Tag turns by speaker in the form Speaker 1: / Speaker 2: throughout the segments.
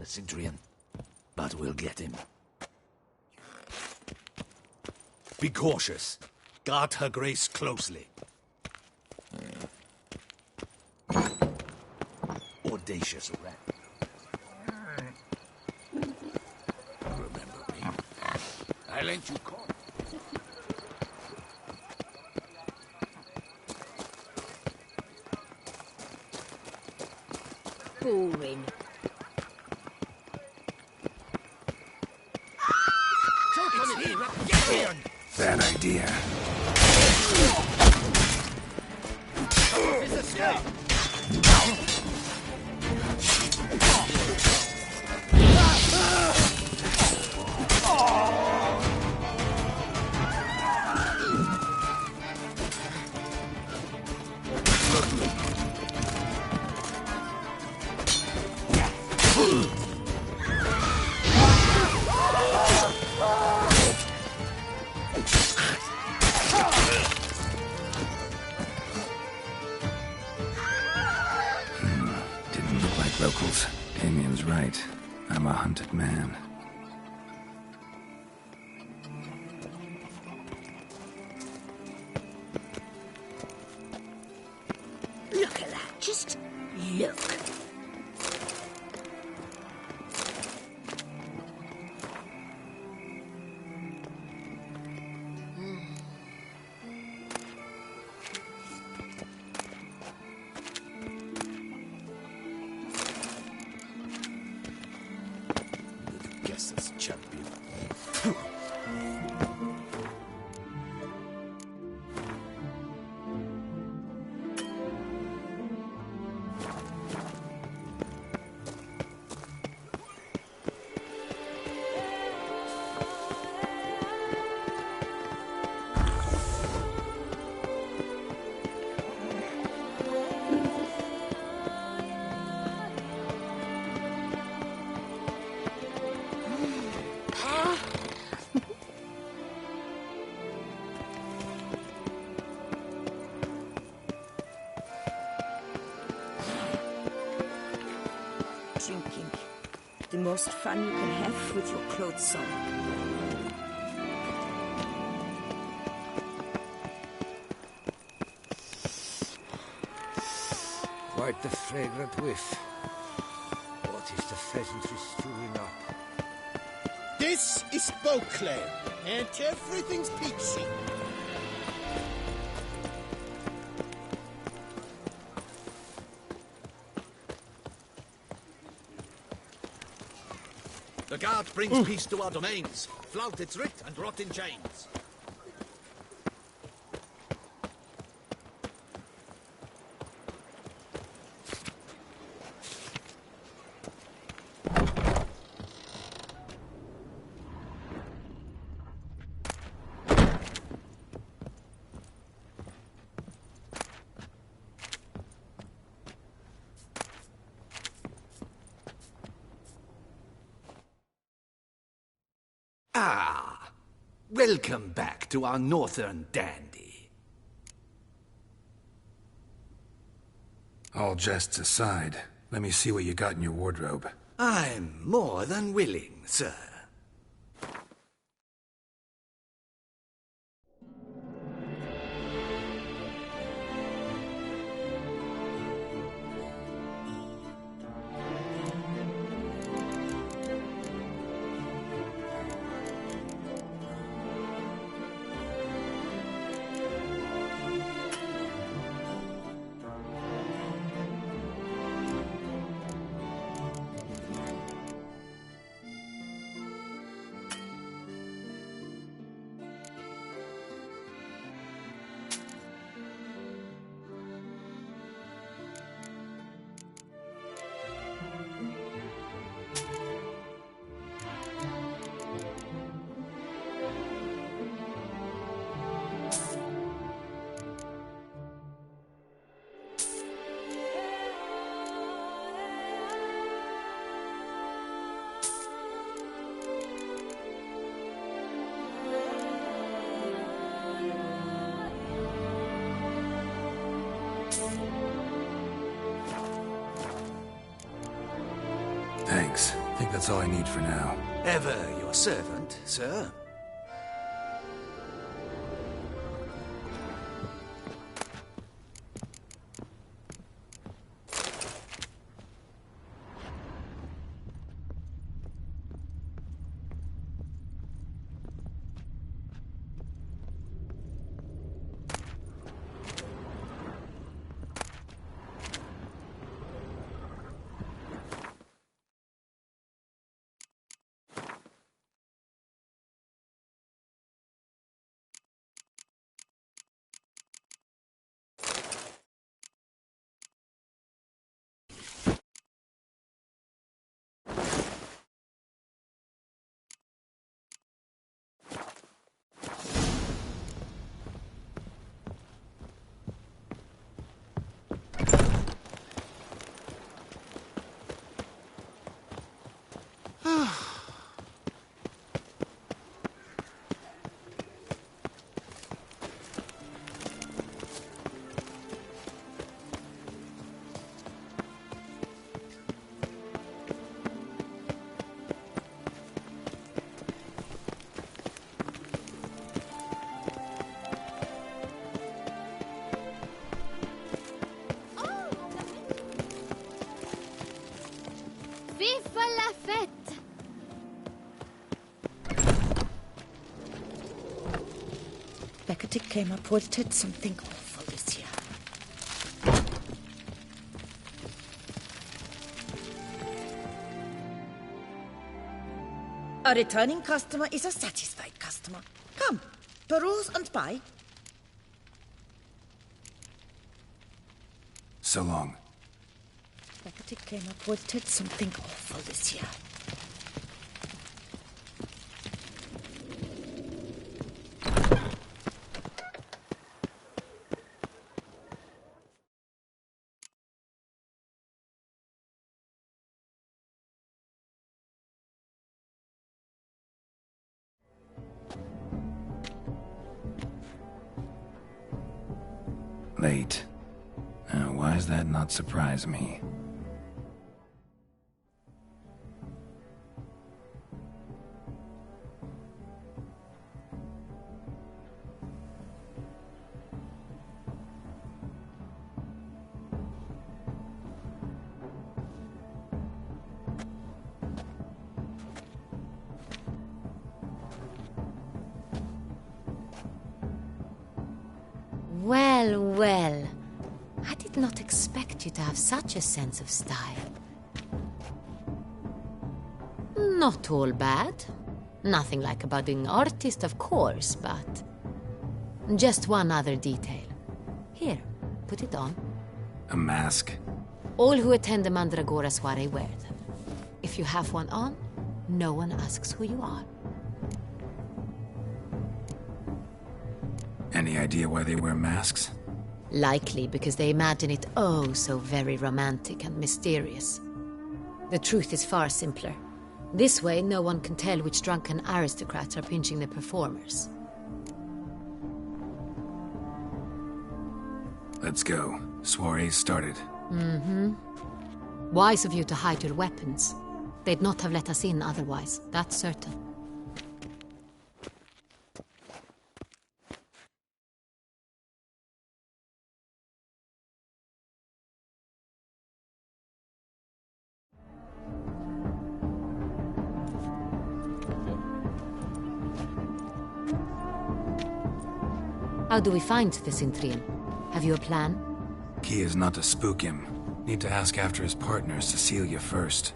Speaker 1: Cintrian. But we'll get him. Be cautious. Guard her grace closely. Audacious rat. Remember me? I lent you corn.
Speaker 2: Boring.
Speaker 3: Bad idea. Didn't look like locals. Damien's right. I'm a hunted man.
Speaker 2: Look at that. Just look.
Speaker 1: Guess that's champion.
Speaker 2: Drinking. The most fun you can have with your clothes on.
Speaker 4: Quite the fragrant whiff. What is the pheasantry stewing up?
Speaker 5: This is Beauclair, and everything's peachy.
Speaker 1: The guard brings peace to our domains. Flout its writ and rot in chains. Ah, welcome back to our northern dandy.
Speaker 3: All jests aside, let me see what you got in your wardrobe.
Speaker 1: I'm more than willing, sir.
Speaker 3: I think that's all I need for now.
Speaker 1: Ever your servant, sir.
Speaker 6: Viva la fête!
Speaker 2: Beckett came reported something awful this year. A returning customer is a satisfied customer. Come, peruse and buy.
Speaker 3: So long.
Speaker 2: Beckett came reported something awful this year.
Speaker 3: Late. Why does that not surprise me?
Speaker 6: Well, well. I did not expect you to have such a sense of style. Not all bad. Nothing like a budding artist, of course, but... just one other detail. Here, put it on.
Speaker 3: A mask?
Speaker 6: All who attend the Mandragora soiree wear them. If you have one on, no one asks who you are.
Speaker 3: Any idea why they wear masks?
Speaker 6: Likely because they imagine it oh so very romantic and mysterious. The truth is far simpler. This way, no one can tell which drunken aristocrats are pinching the performers.
Speaker 3: Let's go. Soiree's started.
Speaker 6: Wise of you to hide your weapons. They'd not have let us in otherwise, that's certain. How do we find the Cintrian? Have you a plan?
Speaker 3: Key is not to spook him. Need to ask after his partner, Cecilia, first.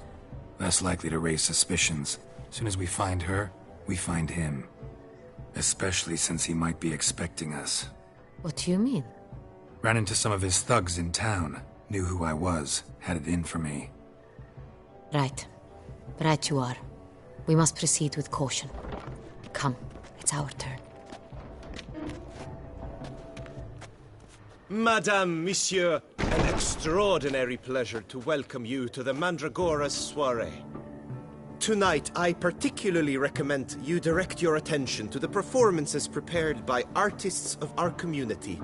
Speaker 3: Less likely to raise suspicions. Soon as we find her, we find him. Especially since he might be expecting us.
Speaker 6: What do you mean?
Speaker 3: Ran into some of his thugs in town. Knew who I was. Had it in for me.
Speaker 6: Right. Right you are. We must proceed with caution. Come, it's our turn.
Speaker 5: Madame, Monsieur, an extraordinary pleasure to welcome you to the Mandragora's soiree. Tonight, I particularly recommend you direct your attention to the performances prepared by artists of our community.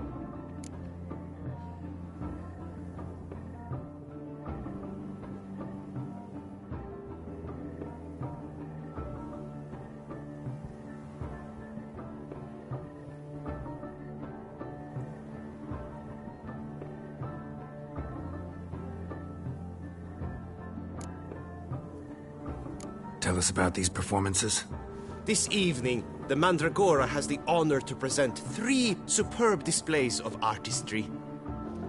Speaker 3: Tell us about these performances.
Speaker 5: This evening, the Mandragora has the honor to present 3 superb displays of artistry.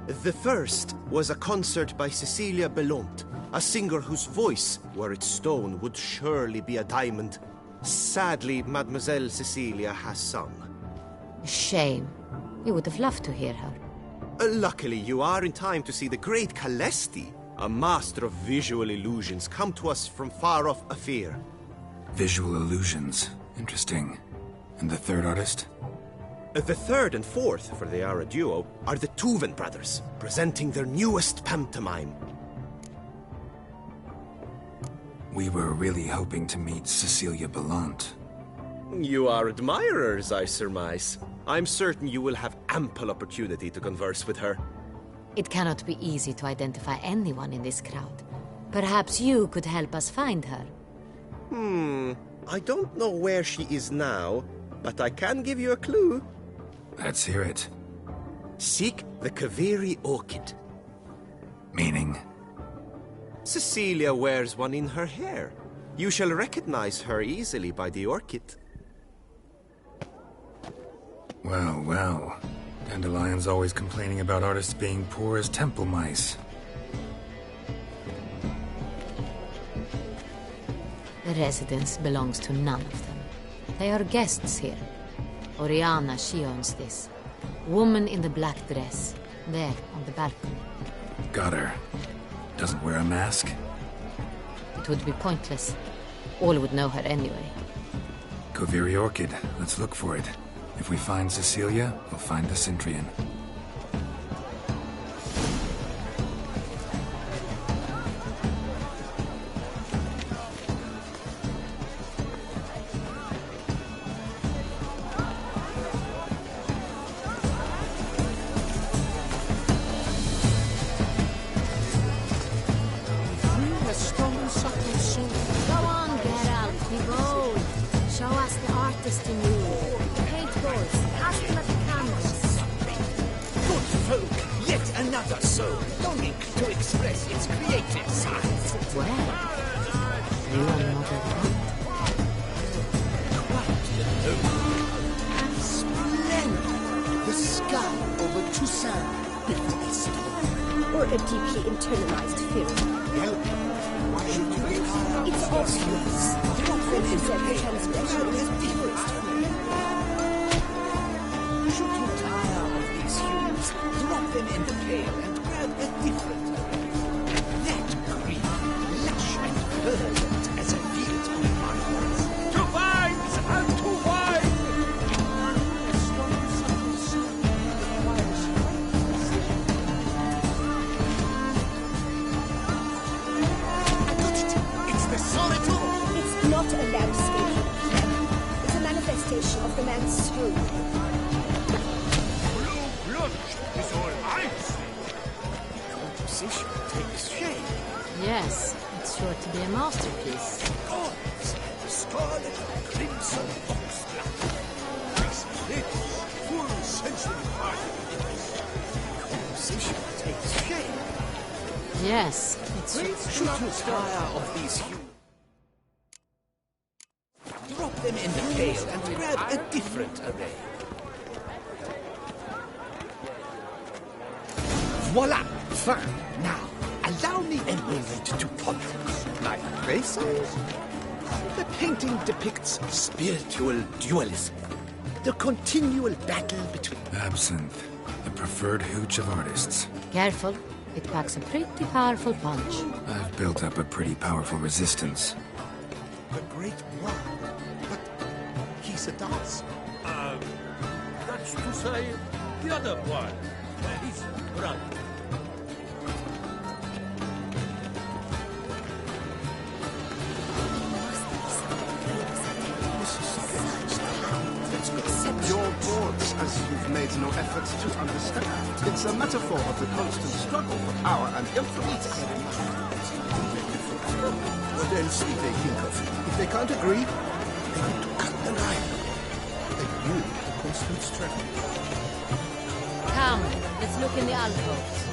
Speaker 5: The first was a concert by Cecilia Belont, a singer whose voice, were it stone, would surely be a diamond. Sadly, Mademoiselle Cecilia has sung.
Speaker 6: Shame. We would have loved to hear her.
Speaker 5: Luckily, you are in time to see the great Calesti, a master of visual illusions, come to us from far off Afir.
Speaker 3: Visual illusions. Interesting. And the third artist?
Speaker 5: The third and fourth, for they are a duo, are the Tuven brothers, presenting their newest pantomime.
Speaker 3: We were really hoping to meet Cecilia Bellant.
Speaker 5: You are admirers, I surmise. I'm certain you will have ample opportunity to converse with her.
Speaker 6: It cannot be easy to identify anyone in this crowd. Perhaps you could help us find her.
Speaker 5: I don't know where she is now, but I can give you a clue.
Speaker 3: Let's hear it.
Speaker 5: Seek the Kaveri orchid.
Speaker 3: Meaning?
Speaker 5: Cecilia wears one in her hair. You shall recognize her easily by the orchid.
Speaker 3: Well, well. Dandelion's always complaining about artists being poor as temple mice.
Speaker 6: The residence belongs to none of them. They are guests here. Oriana, she owns this. Woman in the black dress. There, on the balcony.
Speaker 3: Got her. Doesn't wear a mask?
Speaker 6: It would be pointless. All would know her anyway.
Speaker 3: Kaveri Orchid. Let's look for it. If we find Cecilia, we'll find the Centrian.
Speaker 2: Or a deeply internalized fear. It's obvious. The transgression is deepest fear.
Speaker 1: Should you tire of these hues, drop them in the pail and grab a different array. That green, lush and verdant as a field of marbles. To vines and to wine!
Speaker 2: It's not a landscape plan. It's a manifestation of the man's soul.
Speaker 1: Look, is all ice. Composition takes shape.
Speaker 6: Yes, it's sure to be a masterpiece.
Speaker 1: Gods and scarlet crimson foxglove. Nice lips, full sensory party lips. Composition takes shape.
Speaker 6: Yes, it's
Speaker 1: Should you tire of these hues? Drop them in the pail and grab a different array. Voila! Fine. Now, allow me a moment to ponder. My traces? The painting depicts spiritual dualism. The continual battle between...
Speaker 3: Absinthe. The preferred hooch of artists.
Speaker 6: Careful. It packs a pretty powerful punch.
Speaker 3: I've built up a pretty powerful resistance.
Speaker 1: the great one. But he's a dancer.
Speaker 7: That's to say, the other one. He's right.
Speaker 8: Your boards, as you've made no effort to understand. It's a metaphor of the constant struggle for power and influence.
Speaker 1: What else do they think of? If they can't agree, they need to cut the line. They knew the constant struggle.
Speaker 6: Come, let's look in the alcoves.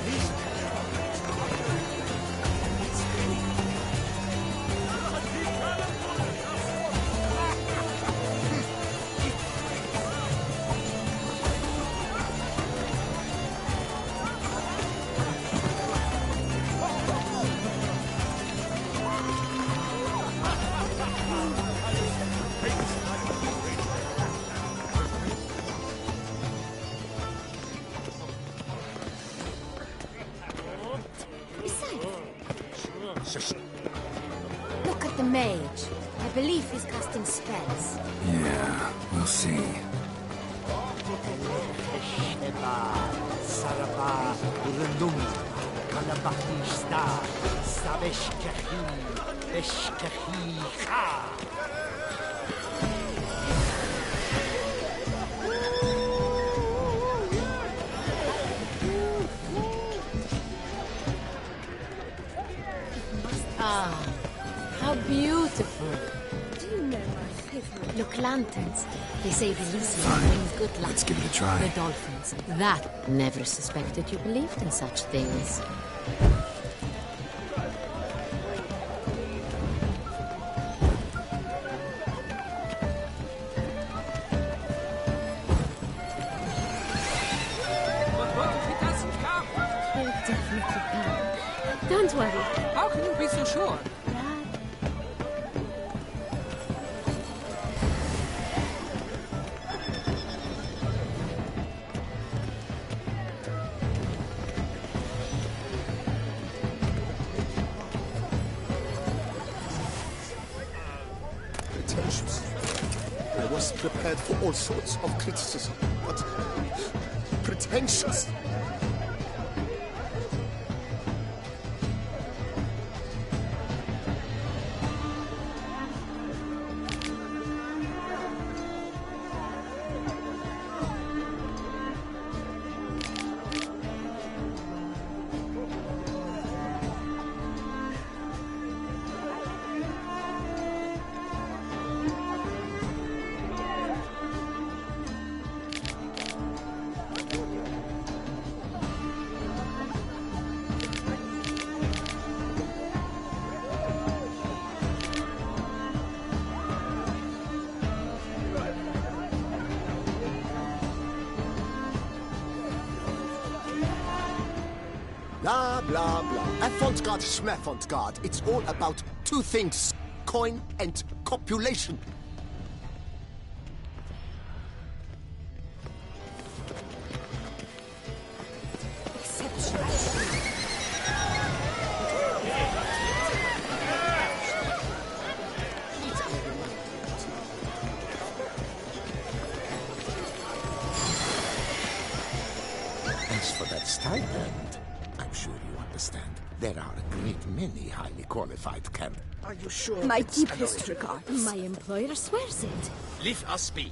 Speaker 6: Look at the mage. I believe he's casting spells.
Speaker 3: Yeah, we'll see.
Speaker 6: Ah, how beautiful.
Speaker 2: Do you know my favorite?
Speaker 6: Look, lanterns. They say the Elysium brings good luck.
Speaker 3: Let's give it a try.
Speaker 6: The dolphins. That never suspected you believed in such things.
Speaker 7: But what if he doesn't come?
Speaker 2: He'll definitely come. Don't worry.
Speaker 7: How can you be so sure?
Speaker 8: Pretentious. I was prepared for all sorts of criticism, but pretentious. Blah, blah, blah. Avant-garde, schmeffant-garde. It's all about two things. Coin and copulation.
Speaker 4: As for that stipend, I'm sure you understand. There are a great many highly qualified candidates.
Speaker 8: Are you sure?
Speaker 2: My
Speaker 8: it's
Speaker 2: deepest
Speaker 8: an original?
Speaker 2: regards. My employer swears it.
Speaker 7: Leave us be.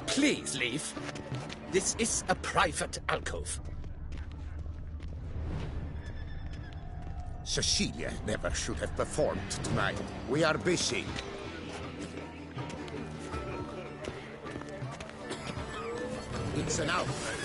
Speaker 7: Please leave. This is a private alcove.
Speaker 4: Cecilia never should have performed tonight. We are busy. It's an outbreak.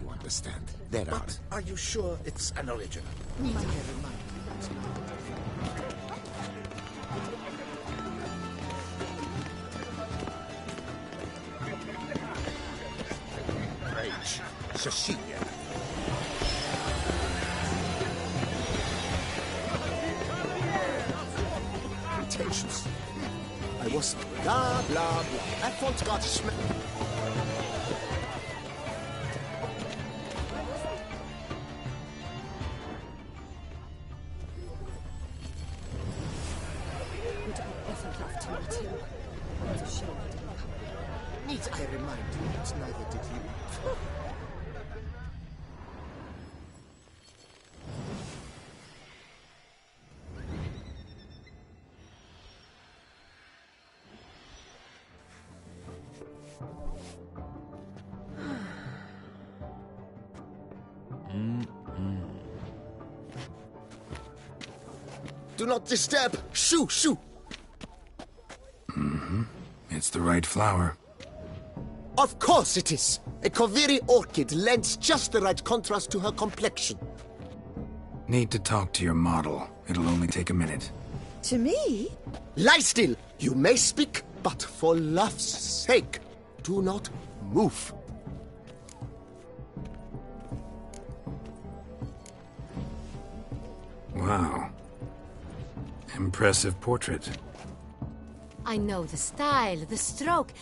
Speaker 4: You understand? There are.
Speaker 8: But are you sure it's
Speaker 7: An original.
Speaker 8: Need I remind you?
Speaker 4: Rage. Cecilia.
Speaker 8: Pretentious. I was blah, blah, blah. Avant-garde, schmeffant.
Speaker 2: Would I ever love to meet him? What a shame he didn't come.
Speaker 8: Need I remind you that neither did you? Do not disturb! Shoo! Shoo!
Speaker 3: It's the right flower.
Speaker 8: Of course it is! A Koviri orchid lends just the right contrast to her complexion.
Speaker 3: Need to talk to your model. It'll only take a minute.
Speaker 2: To me?
Speaker 8: Lie still! You may speak, but for love's sake, do not move.
Speaker 3: Wow. Impressive portrait.
Speaker 6: I know the style, the stroke.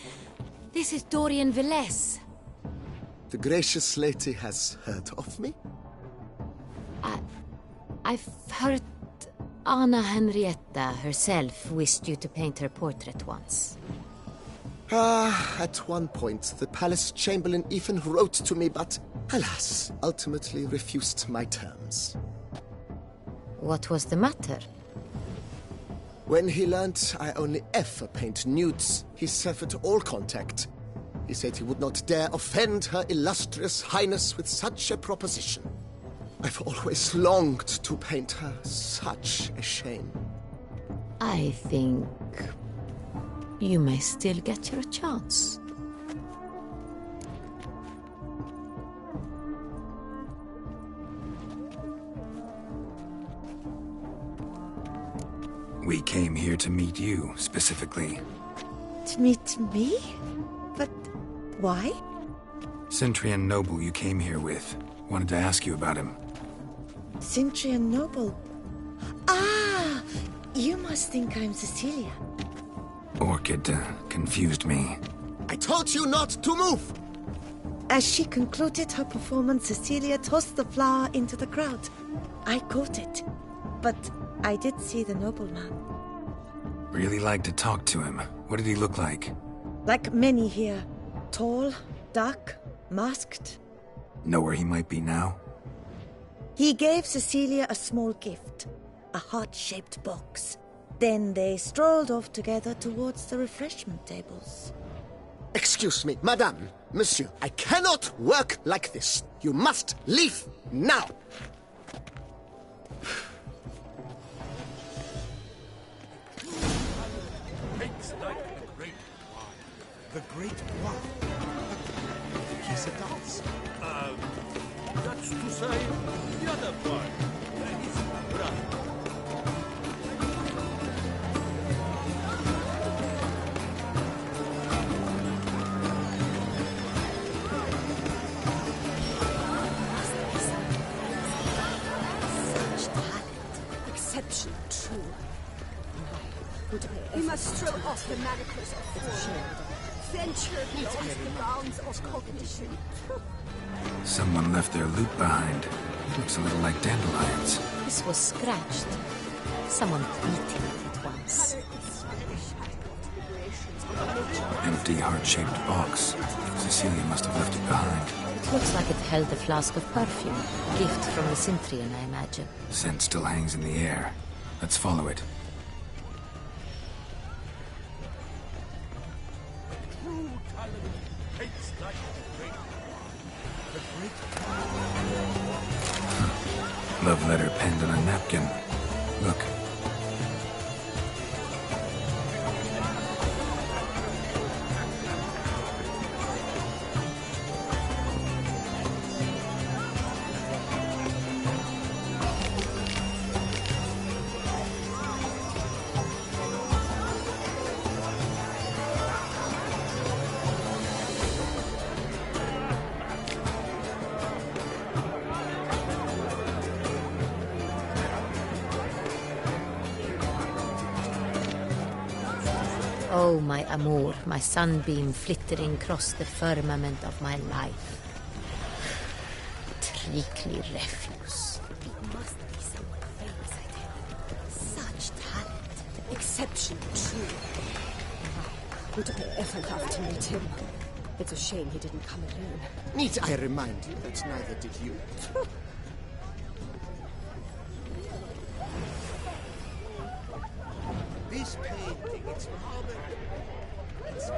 Speaker 6: This is Dorian Velez.
Speaker 8: The gracious lady has heard of me?
Speaker 6: I've heard Anna Henrietta herself wished you to paint her portrait once.
Speaker 8: At one point, the palace chamberlain even wrote to me, but, alas, ultimately refused my terms.
Speaker 6: What was the matter?
Speaker 8: When he learned I only ever paint nudes, he severed all contact. He said he would not dare offend her illustrious highness with such a proposition. I've always longed to paint her. Such a shame.
Speaker 6: I think you may still get your chance.
Speaker 3: We came here to meet you, specifically.
Speaker 9: To meet me? But why?
Speaker 3: Centrian noble you came here with. Wanted to ask you about him.
Speaker 9: Cintrian Noble. Ah! You must think I'm Cecilia.
Speaker 3: Orchid confused me.
Speaker 8: I told you not to move!
Speaker 9: As she concluded her performance, Cecilia tossed the flower into the crowd. I caught it. But I did see the nobleman.
Speaker 3: Really like to talk to him. What did he look like?
Speaker 9: Like many here. Tall, dark, masked.
Speaker 3: Know where he might be now?
Speaker 9: He gave Cecilia a small gift. A heart-shaped box. Then they strolled off together towards the refreshment tables.
Speaker 8: Excuse me, madame, monsieur, I cannot work like this. You must leave now.
Speaker 7: Makes like the great wine.
Speaker 1: The Great Wine. He's a dancer.
Speaker 7: That's to say, the other one. That is right.
Speaker 2: Such talent. Exception, too. We must throw off the manacles of form. Venture beyond the bounds of cognition.
Speaker 3: Someone left their loot behind. Looks a little like dandelions.
Speaker 6: This was scratched. Someone beaten it once.
Speaker 3: Empty, heart-shaped box. Cecilia must have left it behind.
Speaker 6: It looks like it held a flask of perfume. A gift from the Cintrian, I imagine.
Speaker 3: Scent still hangs in the air. Let's follow it.
Speaker 7: True talent takes like the great wine.
Speaker 3: Love letter penned on a napkin. Look.
Speaker 6: Oh, my amour, my sunbeam flittering across the firmament of my life. Treacly refuse.
Speaker 2: It must be someone famous, I tell you. Such talent. Exception, too. Would I ever love to meet him? It's a shame he didn't come alone.
Speaker 8: Need I remind you that neither did you?
Speaker 1: This painting, it's rather... It's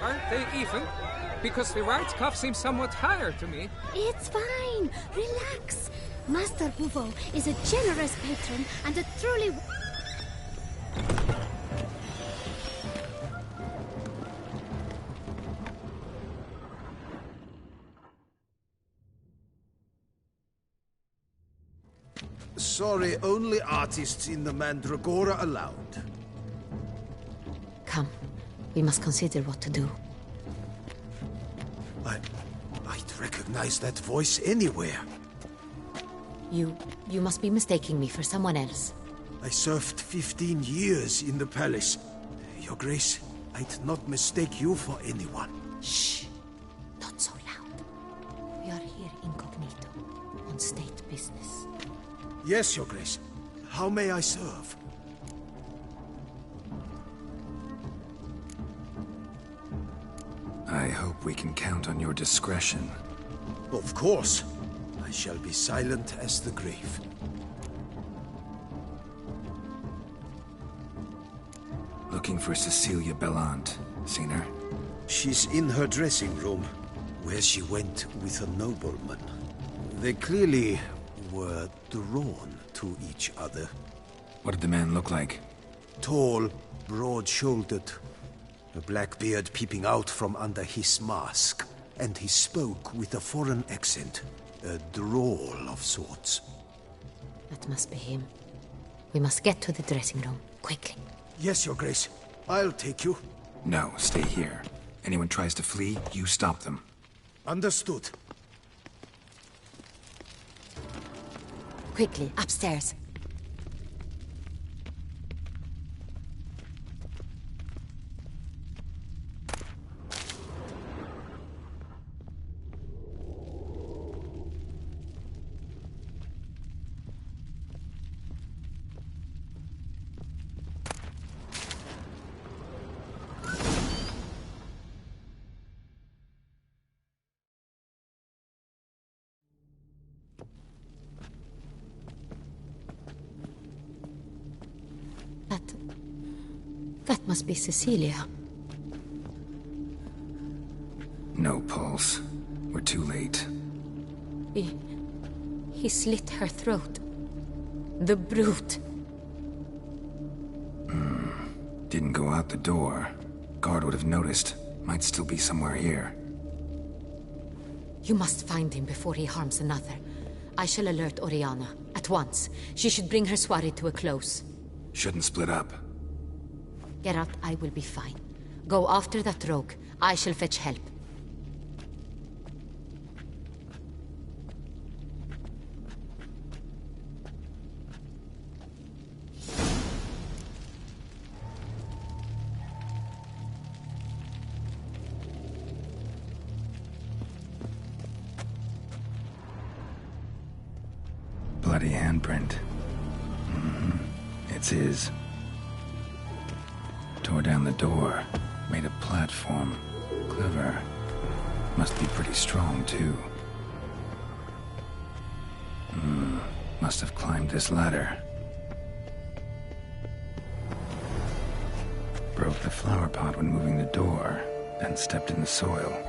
Speaker 10: Aren't they even? Because the right cuff seems somewhat higher to me.
Speaker 11: It's fine. Relax. Master Bouveau is a generous patron and a truly...
Speaker 12: Sorry, only artists in the Mandragora allowed.
Speaker 6: Come. We must consider what to do.
Speaker 12: I'd recognize that voice anywhere.
Speaker 6: You must be mistaking me for someone else.
Speaker 12: I served 15 years in the palace. Your Grace, I'd not mistake you for anyone.
Speaker 6: Shh. Not so loud. We are here incognito, on state business.
Speaker 12: Yes, Your Grace. How may I serve?
Speaker 3: I hope we can count on your discretion.
Speaker 12: Of course. I shall be silent as the grave.
Speaker 3: Looking for Cecilia Bellant. Seen her?
Speaker 12: She's in her dressing room, where she went with a nobleman. They clearly were drawn to each other.
Speaker 3: What did the man look like?
Speaker 12: Tall, broad-shouldered, a black beard peeping out from under his mask, and he spoke with a foreign accent, a drawl of sorts.
Speaker 6: That must be him. We must get to the dressing room, quickly.
Speaker 12: Yes, Your Grace. I'll take you.
Speaker 3: No, stay here. Anyone tries to flee, you stop them.
Speaker 12: Understood.
Speaker 6: Quickly, upstairs. That must be Cecilia.
Speaker 3: No pulse. We're too late.
Speaker 6: He slit her throat. The brute.
Speaker 3: Didn't go out the door. Guard would have noticed. Might still be somewhere here.
Speaker 6: You must find him before he harms another. I shall alert Oriana. At once. She should bring her soirée to a close.
Speaker 3: Shouldn't split up.
Speaker 6: Geralt, I will be fine. Go after that rogue. I shall fetch help.
Speaker 3: Bloody handprint. It's his. Tore down the door. Made a platform. Clever. Must be pretty strong, too. Must have climbed this ladder. Broke the flower pot when moving the door, then stepped in the soil.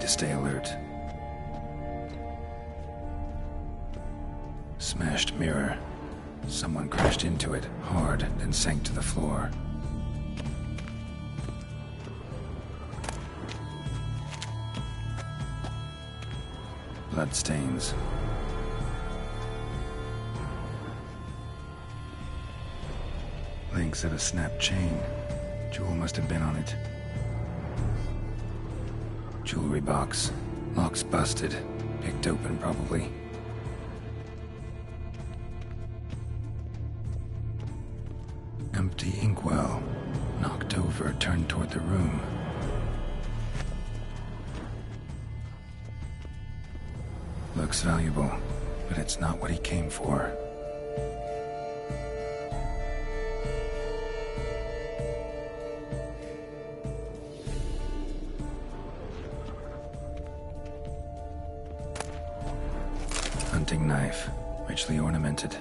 Speaker 3: Stay alert. Smashed mirror. Someone crashed into it, hard, then sank to the floor. Bloodstains. Links of a snapped chain. Jewel must have been on it. Jewelry box. Lock's busted. Picked open, probably. Empty inkwell. Knocked over, turned toward the room. Looks valuable, but it's not what he came for. Hunting knife, richly ornamented.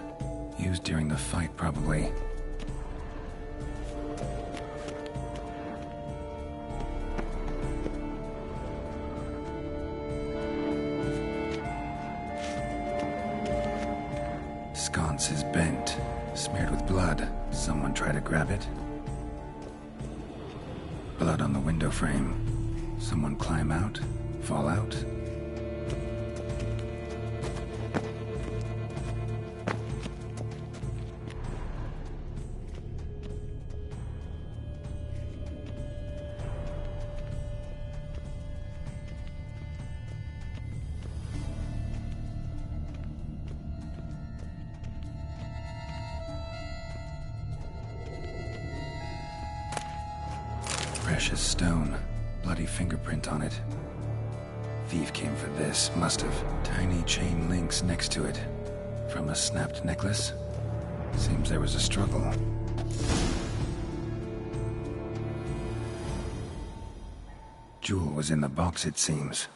Speaker 3: Used during the fight, probably. Fence is bent, smeared with blood. Someone try to grab it? Blood on the window frame. Someone climb out? Fall out? Precious stone. Bloody fingerprint on it. Thief came for this, must have. Tiny chain links next to it. From a snapped necklace? Seems there was a struggle. Jewel was in the box, it seems.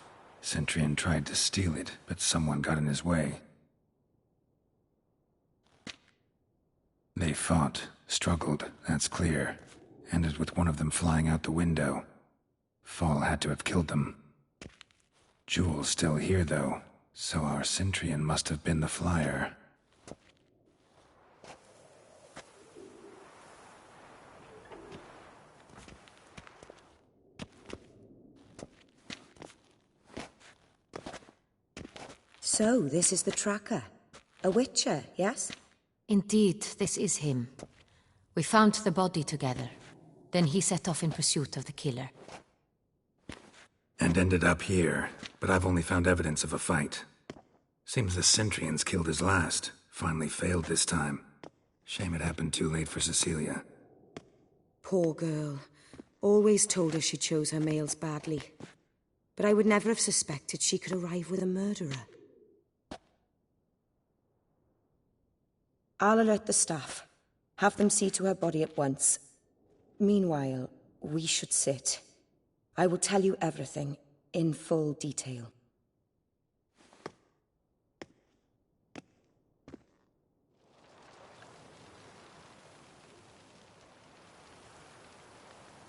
Speaker 3: Centurion tried to steal it, but someone got in his way. They fought, struggled, that's clear. Ended with one of them flying out the window. Fall had to have killed them. Jewel's still here, though, so our Centurion must have been the flyer.
Speaker 2: So, this is the tracker. A witcher, yes?
Speaker 6: Indeed, this is him. We found the body together. Then he set off in pursuit of the killer.
Speaker 3: And ended up here, but I've only found evidence of a fight. Seems the Centurions killed his last. Finally failed this time. Shame it happened too late for Cecilia.
Speaker 2: Poor girl. Always told her she chose her males badly. But I would never have suspected she could arrive with a murderer. I'll alert the staff. Have them see to her body at once. Meanwhile, we should sit. I will tell you everything, in full detail.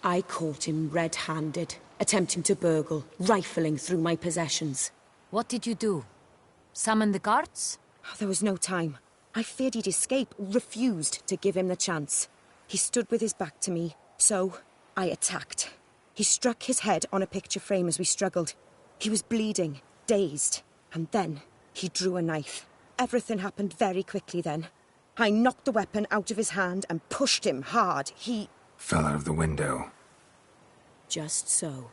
Speaker 2: I caught him red-handed, attempting to burgle, rifling through my possessions.
Speaker 6: What did you do? Summon the guards?
Speaker 2: There was no time. I feared he'd escape, refused to give him the chance. He stood with his back to me, so I attacked. He struck his head on a picture frame as we struggled. He was bleeding, dazed, and then he drew a knife. Everything happened very quickly then. I knocked the weapon out of his hand and pushed him hard. He
Speaker 3: fell out of the window.
Speaker 2: Just so.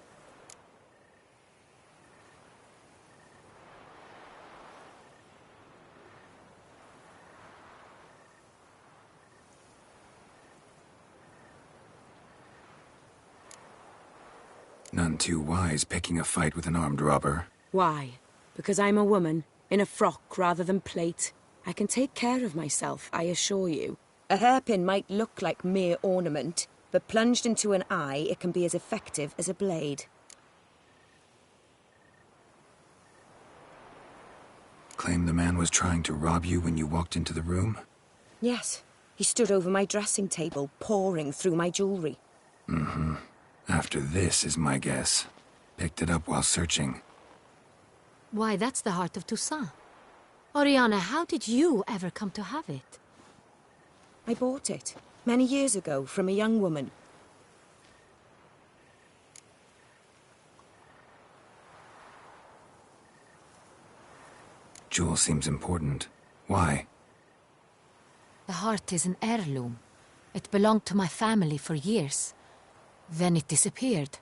Speaker 3: None too wise picking a fight with an armed robber.
Speaker 2: Why? Because I'm a woman, in a frock rather than plate. I can take care of myself, I assure you. A hairpin might look like mere ornament, but plunged into an eye, it can be as effective as a blade.
Speaker 3: Claim the man was trying to rob you when you walked into the room?
Speaker 2: Yes. He stood over my dressing table, pouring through my jewelry.
Speaker 3: Mm-hmm. After this is my guess. Picked it up while searching.
Speaker 6: Why, that's the heart of Toussaint. Oriana, how did you ever come to have it?
Speaker 2: I bought it, many years ago, from a young woman.
Speaker 3: Jewel seems important. Why?
Speaker 6: The heart is an heirloom. It belonged to my family for years. Then it disappeared.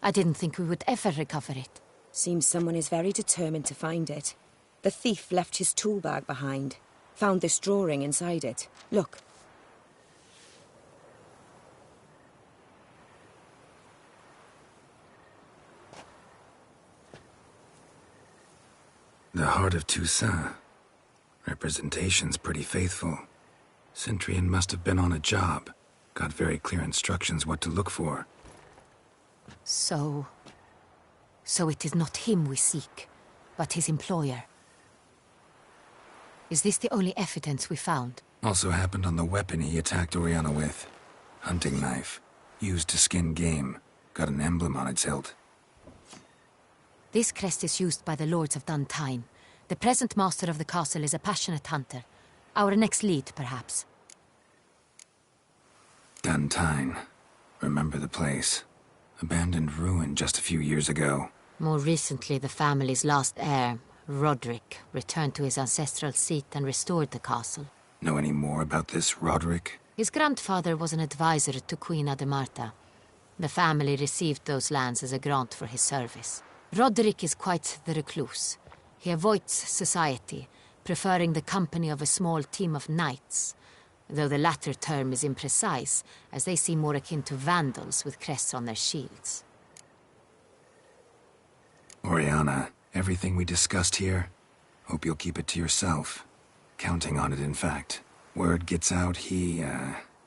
Speaker 6: I didn't think we would ever recover it.
Speaker 2: Seems someone is very determined to find it. The thief left his tool bag behind. Found this drawing inside it. Look.
Speaker 3: The heart of Toussaint. Representation's pretty faithful. Centurion must have been on a job. Got very clear instructions what to look for.
Speaker 6: So it is not him we seek, but his employer. Is this the only evidence we found?
Speaker 3: Also happened on the weapon he attacked Oriana with. Hunting knife. Used to skin game. Got an emblem on its hilt.
Speaker 6: This crest is used by the lords of Duntine. The present master of the castle is a passionate hunter. Our next lead, perhaps.
Speaker 3: Duntine. Remember the place. Abandoned ruin just a few years ago.
Speaker 6: More recently, the family's last heir, Roderick, returned to his ancestral seat and restored the castle.
Speaker 3: Know any more about this Roderick?
Speaker 6: His grandfather was an advisor to Queen Ademarta. The family received those lands as a grant for his service. Roderick is quite the recluse. He avoids society, preferring the company of a small team of knights, though the latter term is imprecise, as they seem more akin to vandals with crests on their shields.
Speaker 3: Oriana, everything we discussed here, hope you'll keep it to yourself. Counting on it, in fact. Word gets out he,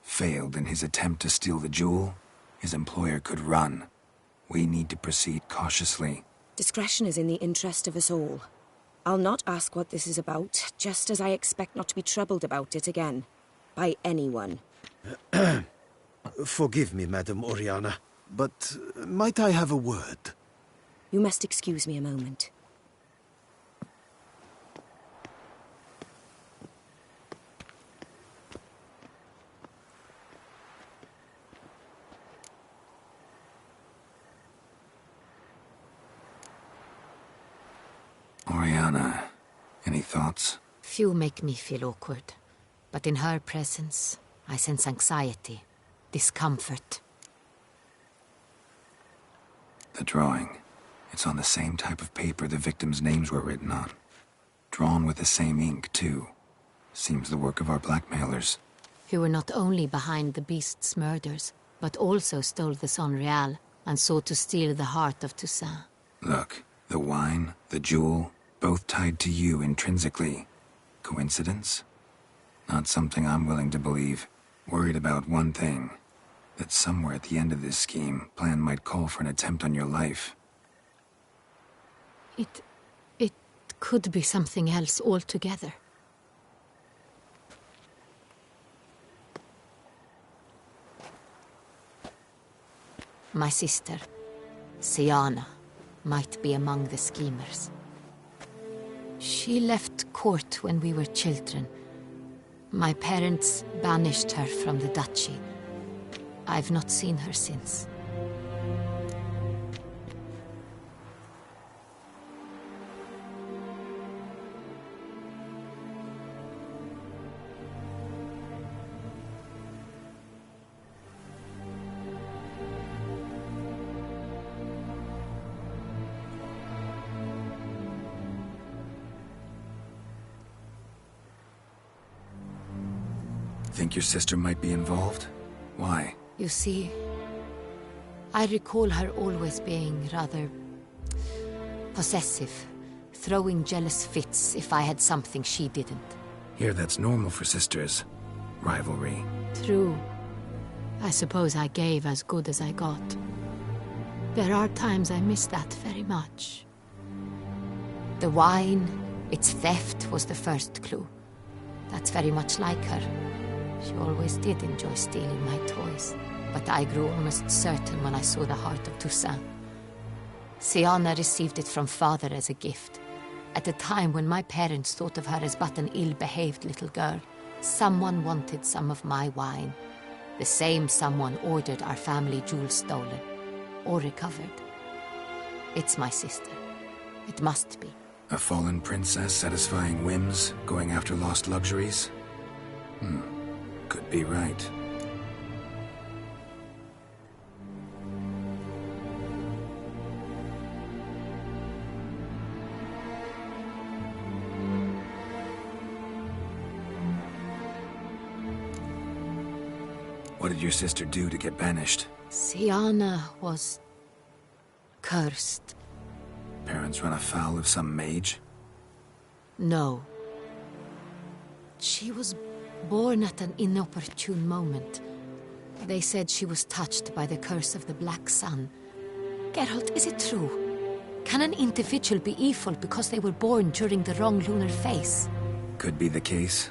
Speaker 3: failed in his attempt to steal the jewel. His employer could run. We need to proceed cautiously.
Speaker 2: Discretion is in the interest of us all. I'll not ask what this is about, just as I expect not to be troubled about it again. By anyone.
Speaker 12: Forgive me, Madam Oriana, but might I have a word?
Speaker 2: You must excuse me a moment.
Speaker 3: Oriana, any thoughts?
Speaker 6: Few make me feel awkward, but in her presence, I sense anxiety, discomfort.
Speaker 3: The drawing. It's on the same type of paper the victims' names were written on. Drawn with the same ink, too. Seems the work of our blackmailers.
Speaker 6: Who were not only behind the beast's murders, but also stole the Son Real and sought to steal the heart of Toussaint.
Speaker 3: Look, the wine, the jewel, both tied to you intrinsically. Coincidence? Not something I'm willing to believe. Worried about one thing. That somewhere at the end of this scheme, plan might call for an attempt on your life.
Speaker 6: It could be something else altogether. My sister, Siana, might be among the schemers. She left court when we were children. My parents banished her from the duchy. I've not seen her since.
Speaker 3: Think your sister might be involved? Why?
Speaker 6: You see, I recall her always being rather possessive, throwing jealous fits if I had something she didn't.
Speaker 3: Here, that's normal for sisters. Rivalry.
Speaker 6: True. I suppose I gave as good as I got. There are times I miss that very much. The wine, its theft, was the first clue. That's very much like her. She always did enjoy stealing my toys, but I grew almost certain when I saw the heart of Toussaint. Siana received it from father as a gift. At a time when my parents thought of her as but an ill-behaved little girl, someone wanted some of my wine. The same someone ordered our family jewels stolen, or recovered. It's my sister. It must be.
Speaker 3: A fallen princess satisfying whims, going after lost luxuries? Could be right. What did your sister do to get banished?
Speaker 6: Siana was cursed.
Speaker 3: Parents run afoul of some mage?
Speaker 6: No. She was born at an inopportune moment. They said she was touched by the curse of the Black Sun. Geralt, is it true? Can an individual be evil because they were born during the wrong lunar phase?
Speaker 3: Could be the case.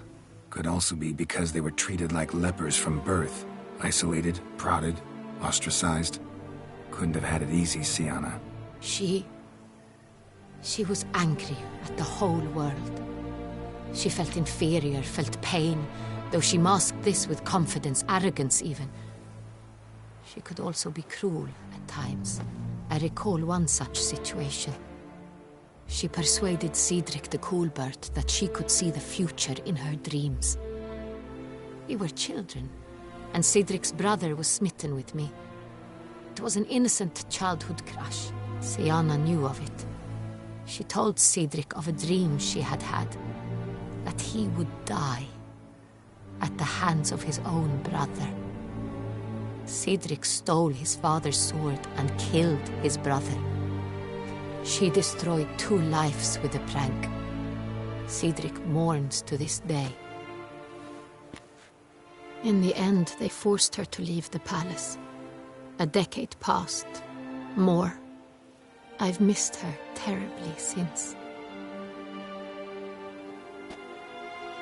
Speaker 3: Could also be because they were treated like lepers from birth. Isolated, prodded, ostracized. Couldn't have had it easy, Siana.
Speaker 6: She was angry at the whole world. She felt inferior, felt pain, though she masked this with confidence, arrogance even. She could also be cruel at times. I recall one such situation. She persuaded Cedric the Coolbird that she could see the future in her dreams. We were children, and Cedric's brother was smitten with me. It was an innocent childhood crush. Sienna knew of it. She told Cedric of a dream she had had, that he would die at the hands of his own brother. Cedric stole his father's sword and killed his brother. She destroyed 2 lives with a prank. Cedric mourns to this day. In the end, they forced her to leave the palace. A decade passed. More. I've missed her terribly since.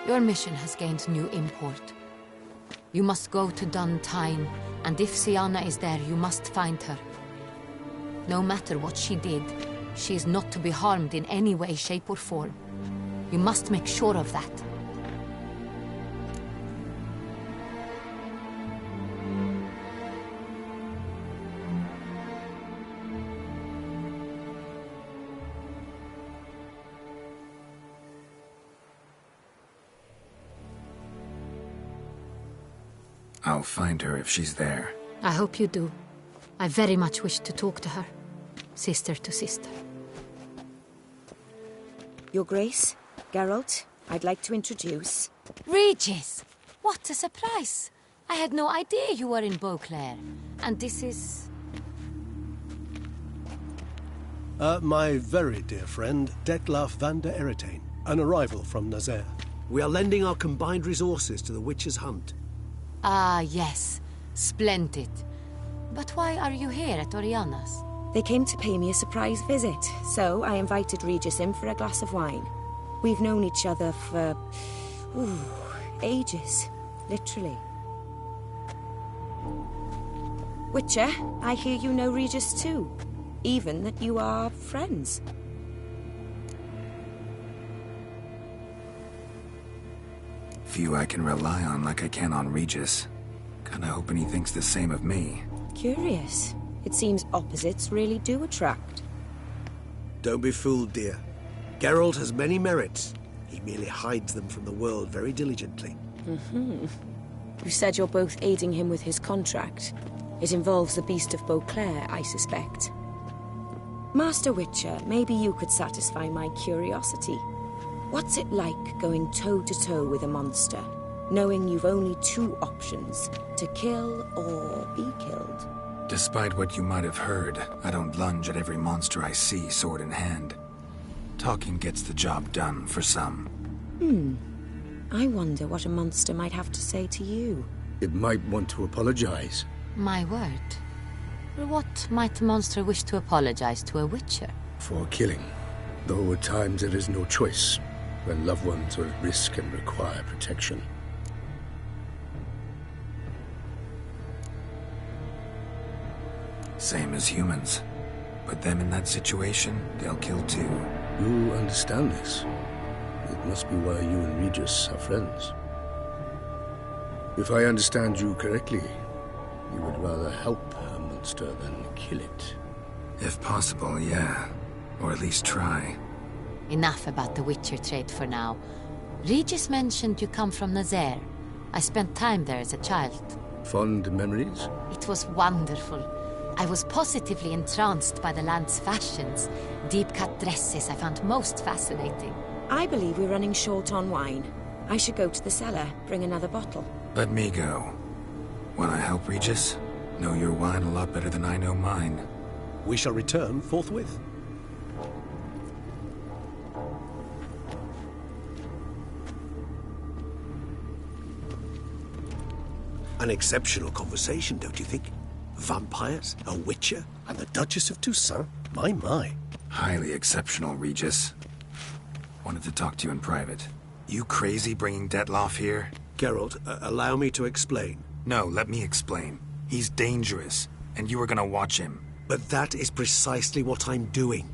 Speaker 6: Your mission has gained new import. You must go to Duntine, and if Sienna is there, you must find her. No matter what she did, she is not to be harmed in any way, shape, or form. You must make sure of that.
Speaker 3: I'll find her if she's there.
Speaker 6: I hope you do. I very much wish to talk to her. Sister to sister.
Speaker 9: Your Grace, Geralt, I'd like to introduce...
Speaker 6: Regis! What a surprise! I had no idea you were in Beauclair. And this is...
Speaker 13: My very dear friend, Detlaf van der Eretain, an arrival from Nazaire.
Speaker 12: We are lending our combined resources to the Witch's Hunt.
Speaker 6: Ah, yes. Splendid. But why are you here at Oriana's?
Speaker 9: They came to pay me a surprise visit, so I invited Regis in for a glass of wine. We've known each other for... ages. Literally. Witcher, I hear you know Regis too. Even that you are friends.
Speaker 3: Few I can rely on like I can on Regis. Kinda hoping he thinks the same of me.
Speaker 9: Curious. It seems opposites really do attract.
Speaker 12: Don't be fooled, dear. Geralt has many merits. He merely hides them from the world very diligently.
Speaker 9: You said you're both aiding him with his contract. It involves the Beast of Beauclair, I suspect. Master Witcher, maybe you could satisfy my curiosity. What's it like going toe-to-toe with a monster, knowing you've only 2 options, to kill or be killed?
Speaker 3: Despite what you might have heard, I don't lunge at every monster I see, sword in hand. Talking gets the job done for some.
Speaker 9: I wonder what a monster might have to say to you.
Speaker 14: It might want to apologize.
Speaker 6: My word. What might a monster wish to apologize to a witcher?
Speaker 14: For killing. Though at times there is no choice, when loved ones are at risk and require protection.
Speaker 3: Same as humans. Put them in that situation, they'll kill too.
Speaker 14: You understand this. It must be why you and Regis are friends. If I understand you correctly, you would rather help a monster than kill it.
Speaker 3: If possible, yeah. Or at least try.
Speaker 6: Enough about the Witcher trade for now. Regis mentioned you come from Nazaire. I spent time there as a child.
Speaker 14: Fond memories?
Speaker 6: It was wonderful. I was positively entranced by the land's fashions. Deep-cut dresses I found most fascinating.
Speaker 9: I believe we're running short on wine. I should go to the cellar, bring another bottle.
Speaker 3: Let me go. Wanna help, Regis? Know your wine a lot better than I know mine.
Speaker 13: We shall return forthwith.
Speaker 12: An exceptional conversation, don't you think? Vampires, a witcher,
Speaker 13: and the Duchess of Toussaint? My.
Speaker 3: Highly exceptional, Regis. Wanted to talk to you in private. You crazy bringing Detlaf here?
Speaker 12: Geralt, allow me to explain.
Speaker 3: No, let me explain. He's dangerous, and you were gonna watch him.
Speaker 12: But that is precisely what I'm doing.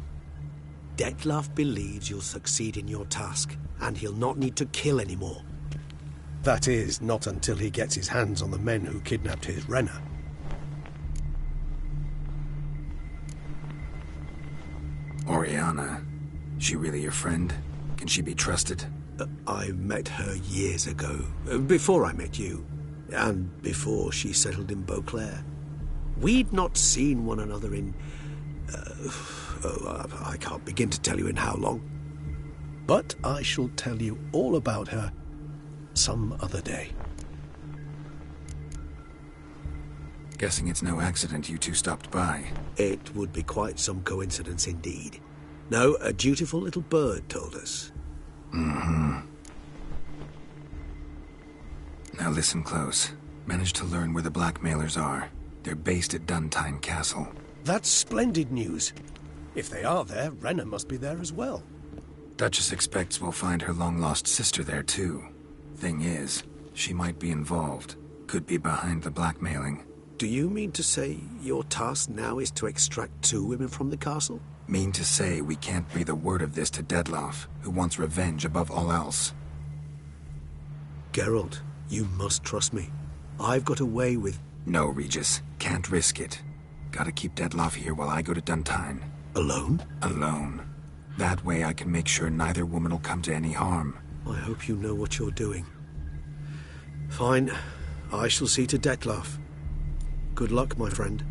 Speaker 12: Detlef believes you'll succeed in your task, and he'll not need to kill anymore.
Speaker 13: That is, not until he gets his hands on the men who kidnapped his Renner.
Speaker 3: Oriana, she really your friend? Can she be trusted?
Speaker 12: I met her years ago, before I met you, and before she settled in Beauclair. We'd not seen one another in... I can't begin to tell you in how long.
Speaker 13: But I shall tell you all about her some other day.
Speaker 3: Guessing it's no accident you two stopped by.
Speaker 12: It would be quite some coincidence indeed. No, a dutiful little bird told us.
Speaker 3: Mm-hmm. Now listen close. Managed to learn where the blackmailers are. They're based at Duntine Castle.
Speaker 13: That's splendid news. If they are there, Renner must be there as well.
Speaker 3: Duchess expects we'll find her long-lost sister there, too. Thing is, she might be involved. Could be behind the blackmailing.
Speaker 12: Do you mean to say your task now is to extract 2 women from the castle?
Speaker 3: Mean to say we can't breathe a word of this to Detlef, who wants revenge above all else.
Speaker 12: Geralt, you must trust me. I've got away with...
Speaker 3: No, Regis. Can't risk it. Gotta keep Detlef here while I go to Duntine.
Speaker 12: Alone?
Speaker 3: Alone. That way I can make sure neither woman will come to any harm.
Speaker 12: I hope you know what you're doing. Fine. I shall see to Detlef. Good luck, my friend.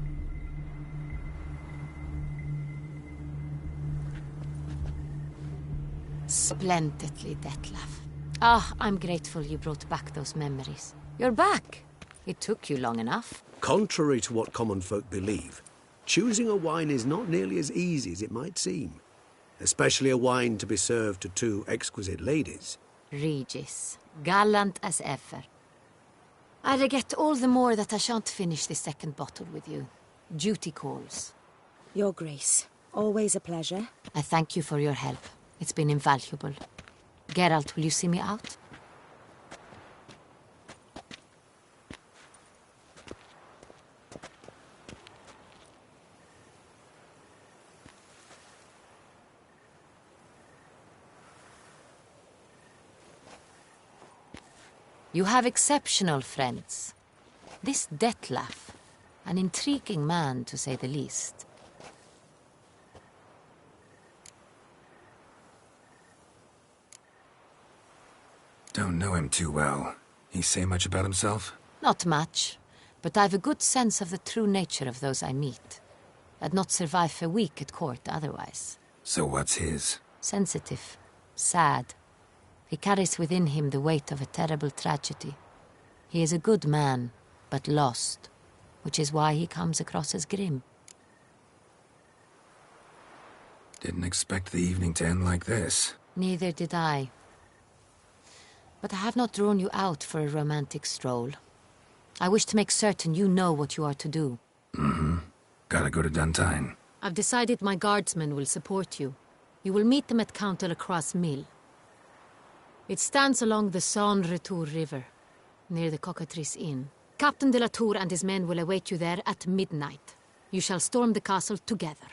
Speaker 6: Splendidly, Detlef. Ah, I'm grateful you brought back those memories. You're back. It took you long enough.
Speaker 12: Contrary to what common folk believe, choosing a wine is not nearly as easy as it might seem. Especially a wine to be served to 2 exquisite ladies.
Speaker 6: Regis, gallant as ever. I regret all the more that I shan't finish this 2nd bottle with you. Duty calls.
Speaker 9: Your Grace, always a pleasure.
Speaker 6: I thank you for your help. It's been invaluable. Geralt, will you see me out? You have exceptional friends. This Detlef, an intriguing man to say the least.
Speaker 3: Don't know him too well. He say much about himself?
Speaker 6: Not much, but I've a good sense of the true nature of those I meet. I'd not survive a week at court otherwise.
Speaker 3: So what's his?
Speaker 6: Sensitive, sad. He carries within him the weight of a terrible tragedy. He is a good man, but lost, which is why he comes across as grim.
Speaker 3: Didn't expect the evening to end like this.
Speaker 6: Neither did I. But I have not drawn you out for a romantic stroll. I wish to make certain you know what you are to do.
Speaker 3: Mm-hmm. Gotta go to Duntine.
Speaker 6: I've decided my guardsmen will support you. You will meet them at Count de la Croix's mill. It stands along the Saône-Retour River, near the Cockatrice Inn. Captain de la Tour and his men will await you there at midnight. You shall storm the castle together.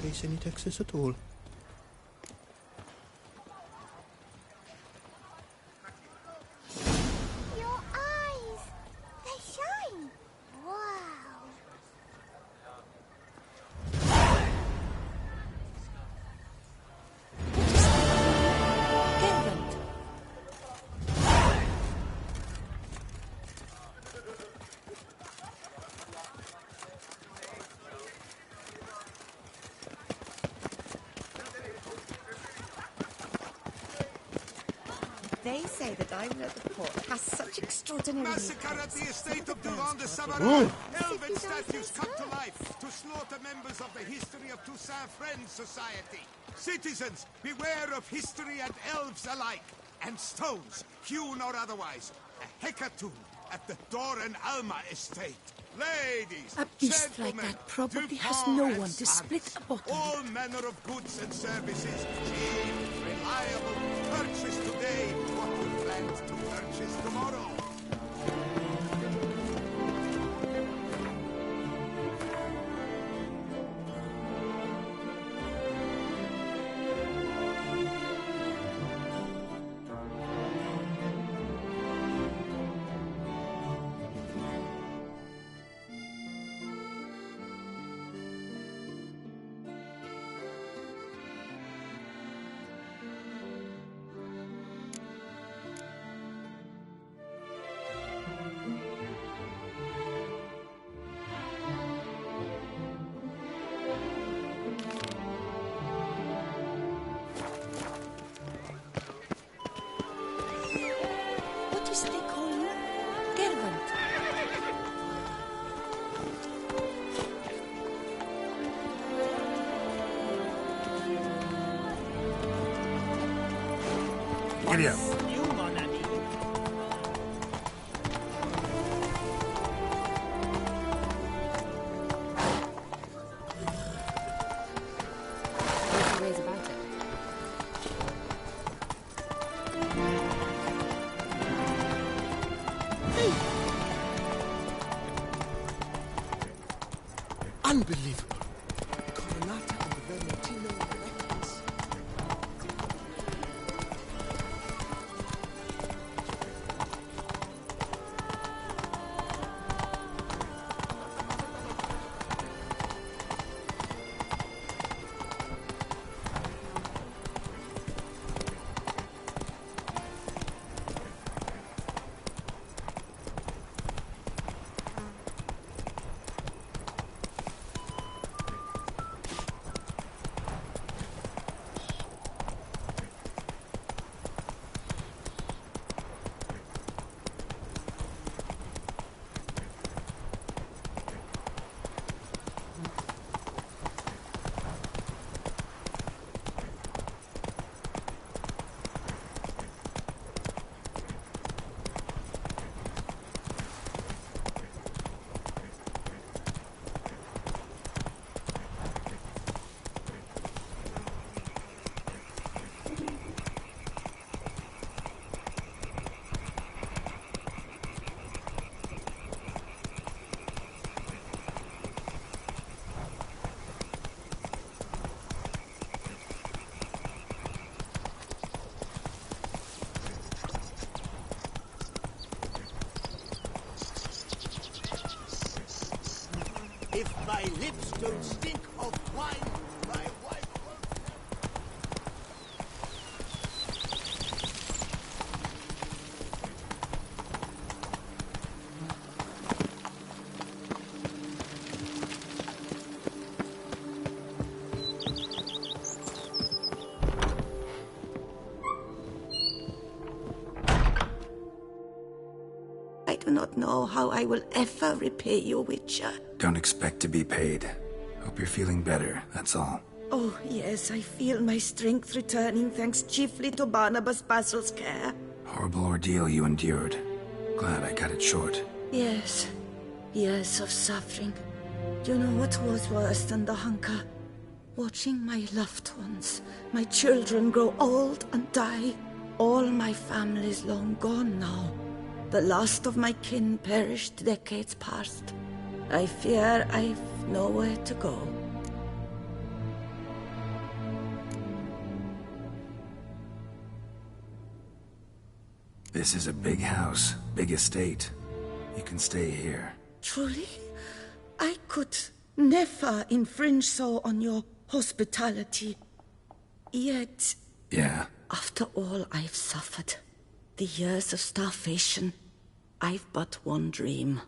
Speaker 12: Pays any taxes at all.
Speaker 11: Your eyes! They shine! Wow!
Speaker 15: They say that diamond at the port has such extraordinary...
Speaker 16: Massacre at the estate of Durand de Savarin. Elven statues come to life to slaughter members of the History of Toussaint Friends Society. Citizens, beware of history and elves alike. And stones, hewn or otherwise. A hecatomb. at the Doran Alma estate. Ladies,
Speaker 17: A beast
Speaker 16: gentlemen,
Speaker 17: like that probably
Speaker 16: Dupont
Speaker 17: has no
Speaker 16: and
Speaker 17: one to split
Speaker 16: Sons,
Speaker 17: a bottle
Speaker 16: all manner of goods and services, cheap, reliable. Purchase today what you plan to purchase tomorrow.
Speaker 17: What is they call you? Gervant.
Speaker 3: Giddy up.
Speaker 1: You, mon ami.
Speaker 2: There's ways about it.
Speaker 8: Unbelievable. Coronata and the Vermentino records.
Speaker 1: If my lips don't stink of wine, my wife won't.
Speaker 17: I do not know how I will ever repay you, Witcher.
Speaker 3: Don't expect to be paid. Hope you're feeling better, that's all.
Speaker 17: Oh, yes, I feel my strength returning thanks chiefly to Barnabas Basil's care.
Speaker 3: Horrible ordeal you endured. Glad I cut it short.
Speaker 17: Yes, years of suffering. Do you know what was worse than the hunger? Watching my loved ones, my children grow old and die. All my family's long gone now. The last of my kin perished decades past. I fear I've nowhere to go.
Speaker 3: This is a big house, big estate. You can stay here.
Speaker 17: Truly? I could never infringe so on your hospitality. Yet,
Speaker 3: Yeah?
Speaker 17: after all I've suffered, the years of starvation, I've but one dream.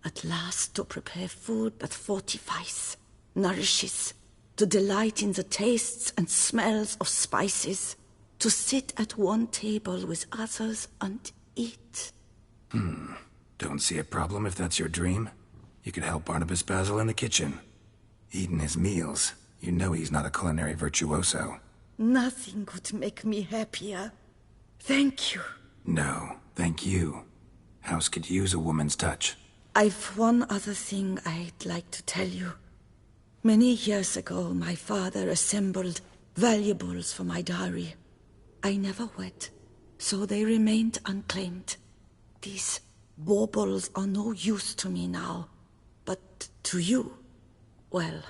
Speaker 17: At last to prepare food that fortifies, nourishes, to delight in the tastes and smells of spices, to sit at one table with others and eat.
Speaker 3: Don't see a problem if that's your dream. You could help Barnabas Basil in the kitchen. Eating his meals. You know he's not a culinary virtuoso.
Speaker 17: Nothing could make me happier. Thank you.
Speaker 3: No, thank you. House could use a woman's touch.
Speaker 17: I've one other thing I'd like to tell you. Many years ago, my father assembled valuables for my dowry. I never wed, so they remained unclaimed. These baubles are no use to me now, but to you, well,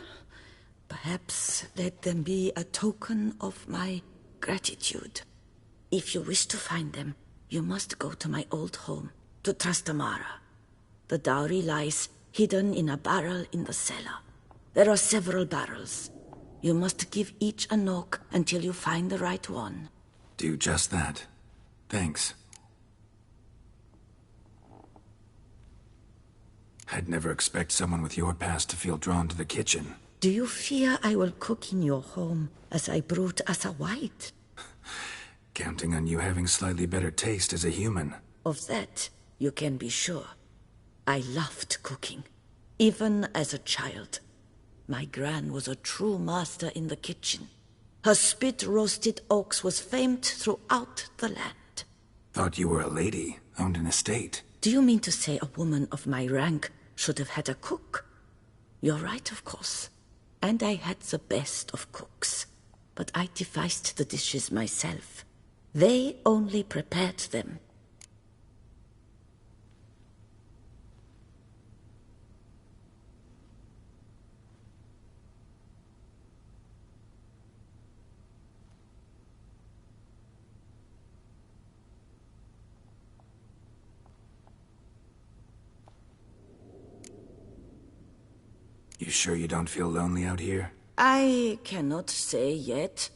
Speaker 17: perhaps let them be a token of my gratitude. If you wish to find them, you must go to my old home, to Trastamara. The dowry lies hidden in a barrel in the cellar. There are several barrels. You must give each a knock until you find the right one.
Speaker 3: Do just that. Thanks. I'd never expect someone with your past to feel drawn to the kitchen.
Speaker 17: Do you fear I will cook in your home as I brewed as a white?
Speaker 3: Counting on you having slightly better taste as a human.
Speaker 17: Of that, you can be sure. I loved cooking, even as a child. My gran was a true master in the kitchen. Her spit-roasted oaks was famed throughout the land.
Speaker 3: Thought you were a lady, owned an estate.
Speaker 17: Do you mean to say a woman of my rank should have had a cook? You're right, of course. And I had the best of cooks. But I devised the dishes myself. They only prepared them.
Speaker 3: You sure you don't feel lonely out here?
Speaker 17: I cannot say yet.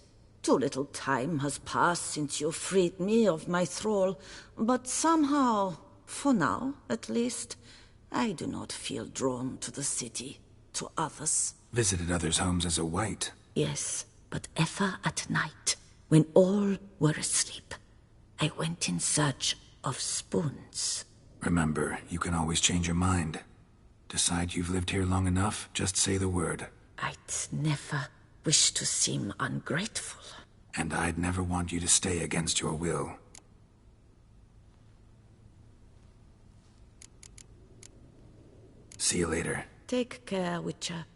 Speaker 17: Too little time has passed since you freed me of my thrall, but somehow, for now at least, I do not feel drawn to the city, to others.
Speaker 3: Visited others' homes as a white?
Speaker 17: Yes, but ever at night, when all were asleep, I went in search of spoons.
Speaker 3: Remember, you can always change your mind. Decide you've lived here long enough, just say the word.
Speaker 17: I'd never wish to seem ungrateful.
Speaker 3: And I'd never want you to stay against your will. See you later.
Speaker 17: Take care, Witcher.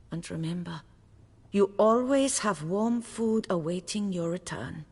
Speaker 17: And remember, you always have warm food awaiting your return.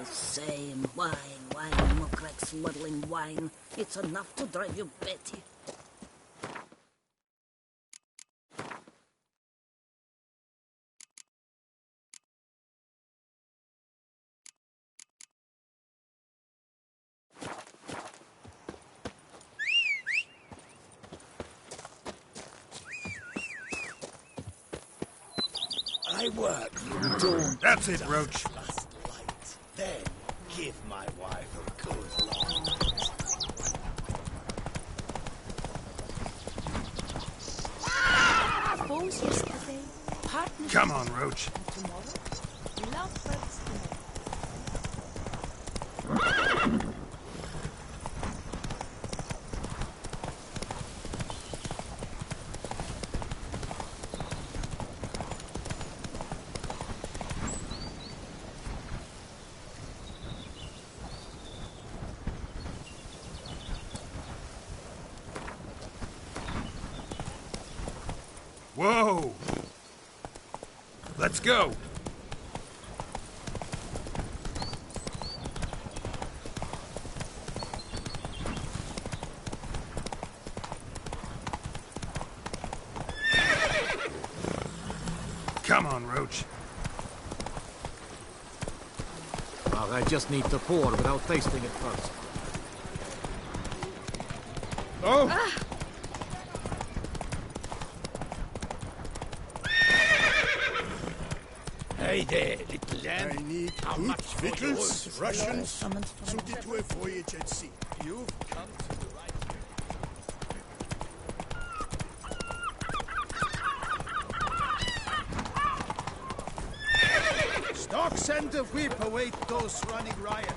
Speaker 17: Same wine, look like smuggling wine. It's enough to drive you batty.
Speaker 16: I work from dawn. That's it, Roach. Then give my wife a good long night.
Speaker 11: Both yesterday, partners.
Speaker 16: Come on, Roach.
Speaker 11: And tomorrow, lovebirds tonight.
Speaker 7: Whoa! Let's go! Come on, Roach.
Speaker 18: Oh, I just need to pour without tasting it first.
Speaker 7: Oh!
Speaker 16: Hey there, little lamb. I need how much victuals, Russians, suited to a voyage at sea. You've come to the right place. Stocks and the whip await those running riot.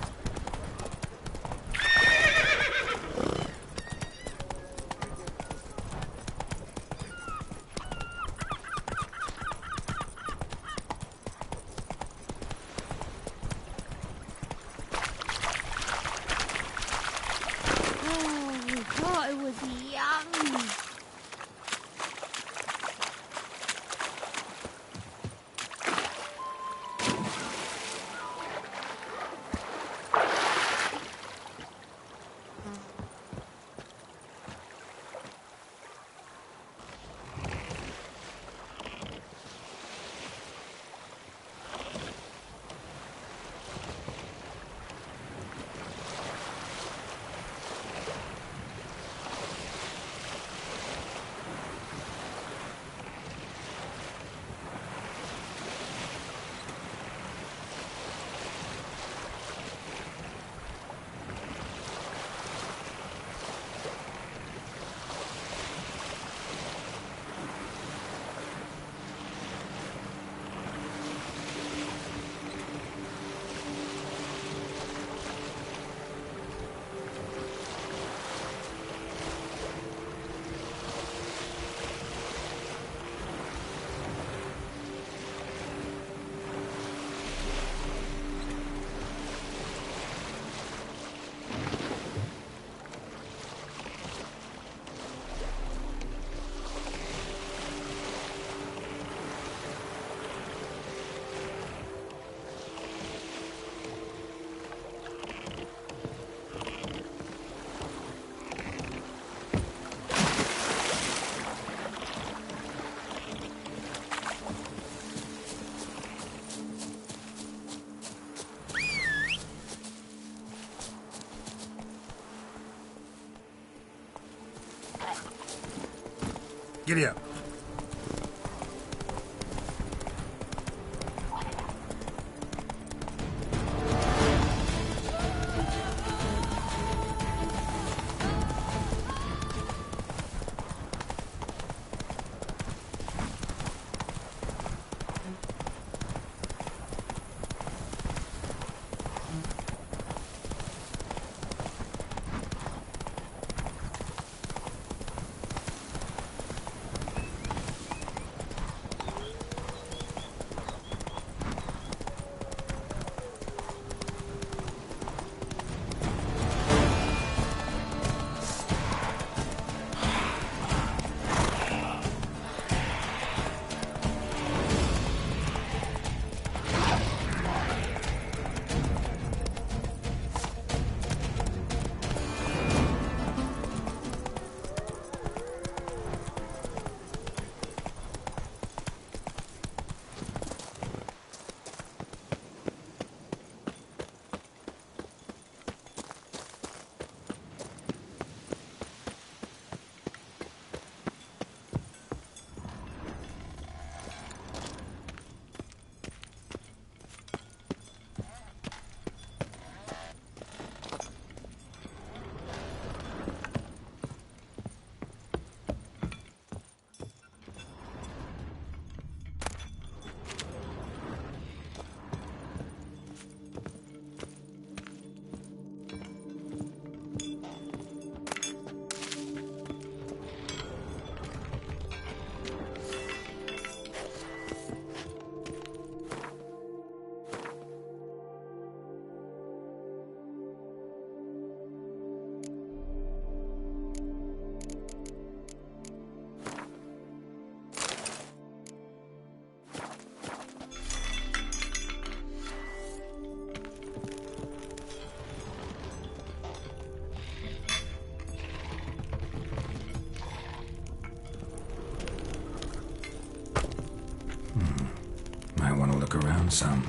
Speaker 11: Oh, it was yummy.
Speaker 7: Giddy up.
Speaker 3: found some.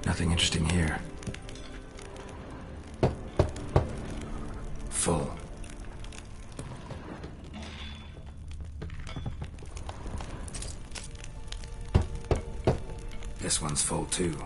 Speaker 3: Nothing interesting here. Full. This one's full too.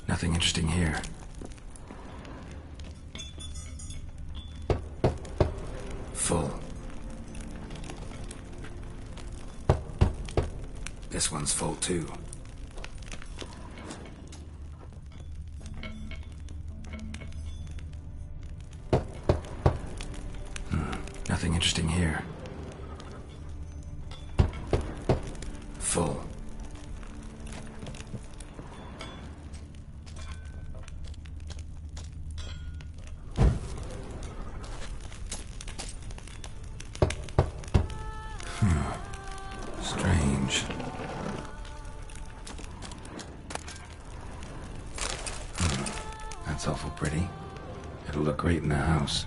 Speaker 3: Nothing interesting here. Full. This one's full too. Nothing interesting here. Full. Strange. That's awful pretty. It'll look great in the house.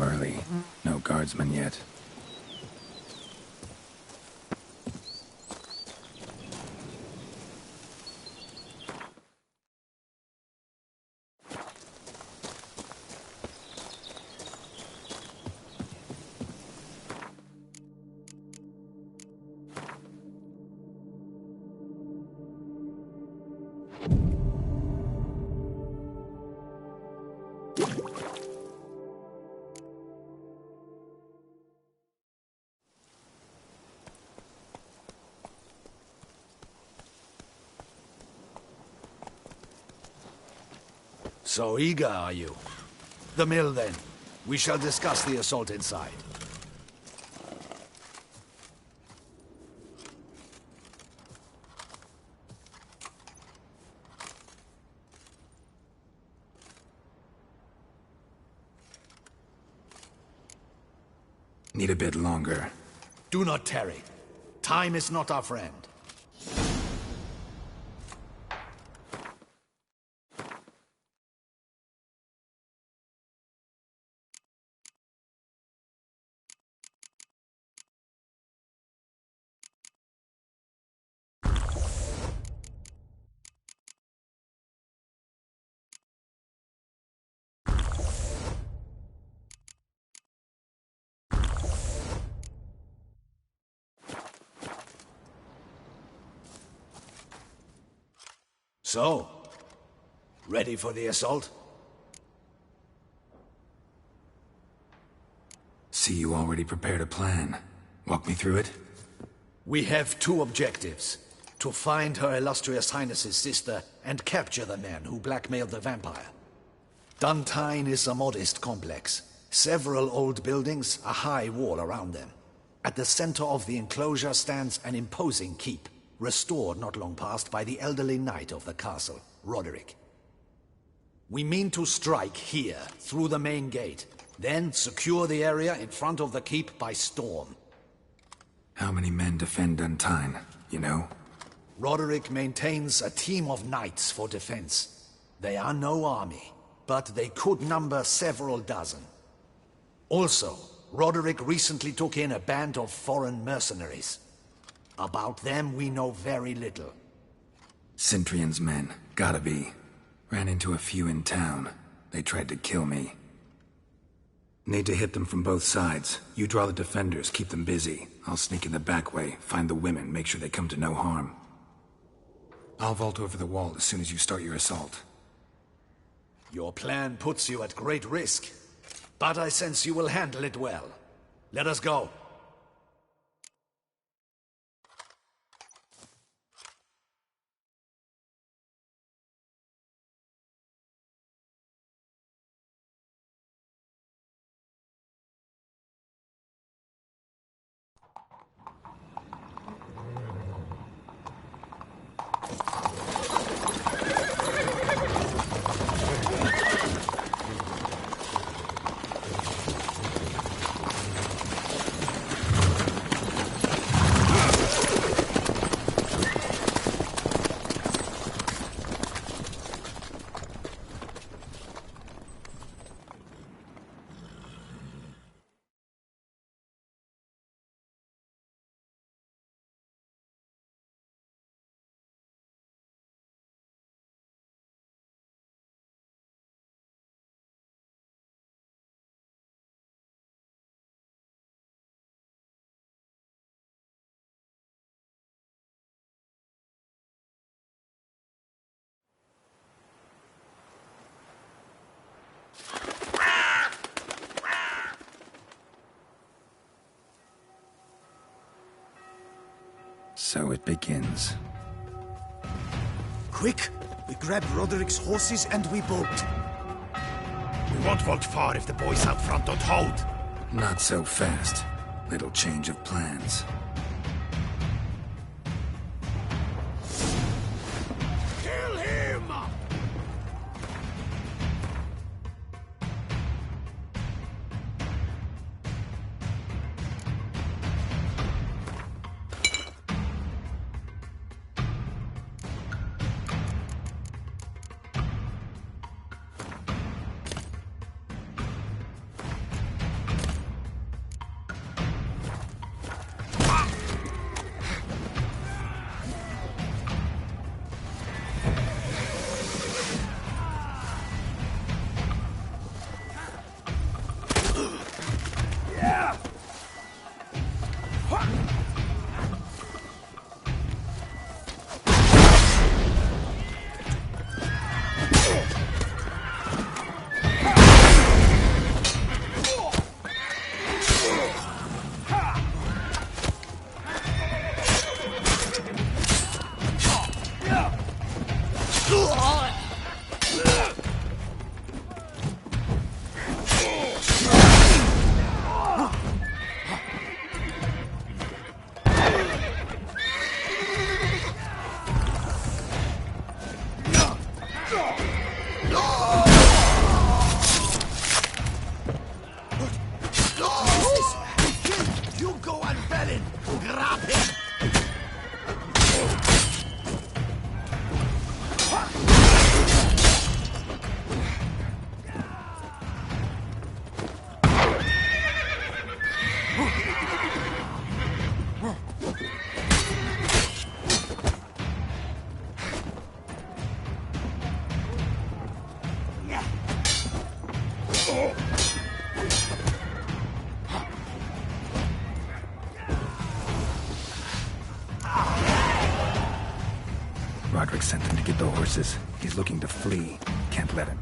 Speaker 3: come early. No guardsmen yet.
Speaker 18: So eager, are you? The mill, then. We shall discuss the assault inside.
Speaker 3: Need a bit longer.
Speaker 18: Do not tarry. Time is not our friend. So, ready for the assault?
Speaker 3: See, you already prepared a plan. Walk me through it?
Speaker 18: We have two objectives. To find Her Illustrious Highness's sister and capture the man who blackmailed the vampire. Duntine is a modest complex. Several old buildings, a high wall around them. At the center of the enclosure stands an imposing keep, restored not long past by the elderly knight of the castle, Roderick. We mean to strike here, through the main gate, then secure the area in front of the keep by storm.
Speaker 3: How many men defend Duntine, you know?
Speaker 18: Roderick maintains a team of knights for defense. They are no army, but they could number several dozen. Also, Roderick recently took in a band of foreign mercenaries. About them, we know very little.
Speaker 3: Cintrian's men, gotta be. Ran into a few in town. They tried to kill me. Need to hit them from both sides. You draw the defenders, keep them busy. I'll sneak in the back way, find the women, make sure they come to no harm. I'll vault over the wall as soon as you start your assault.
Speaker 18: Your plan puts you at great risk, but I sense you will handle it well. Let us go.
Speaker 3: So it begins.
Speaker 16: Quick! We grab Roderick's horses and we bolt. We won't vault far if the boys out front don't hold.
Speaker 3: Not so fast. Little change of plans.
Speaker 16: Kill him!
Speaker 18: You go on, Bellin! Grab him!
Speaker 3: Roderick sent him to get the horses. He's looking to flee. Can't let him.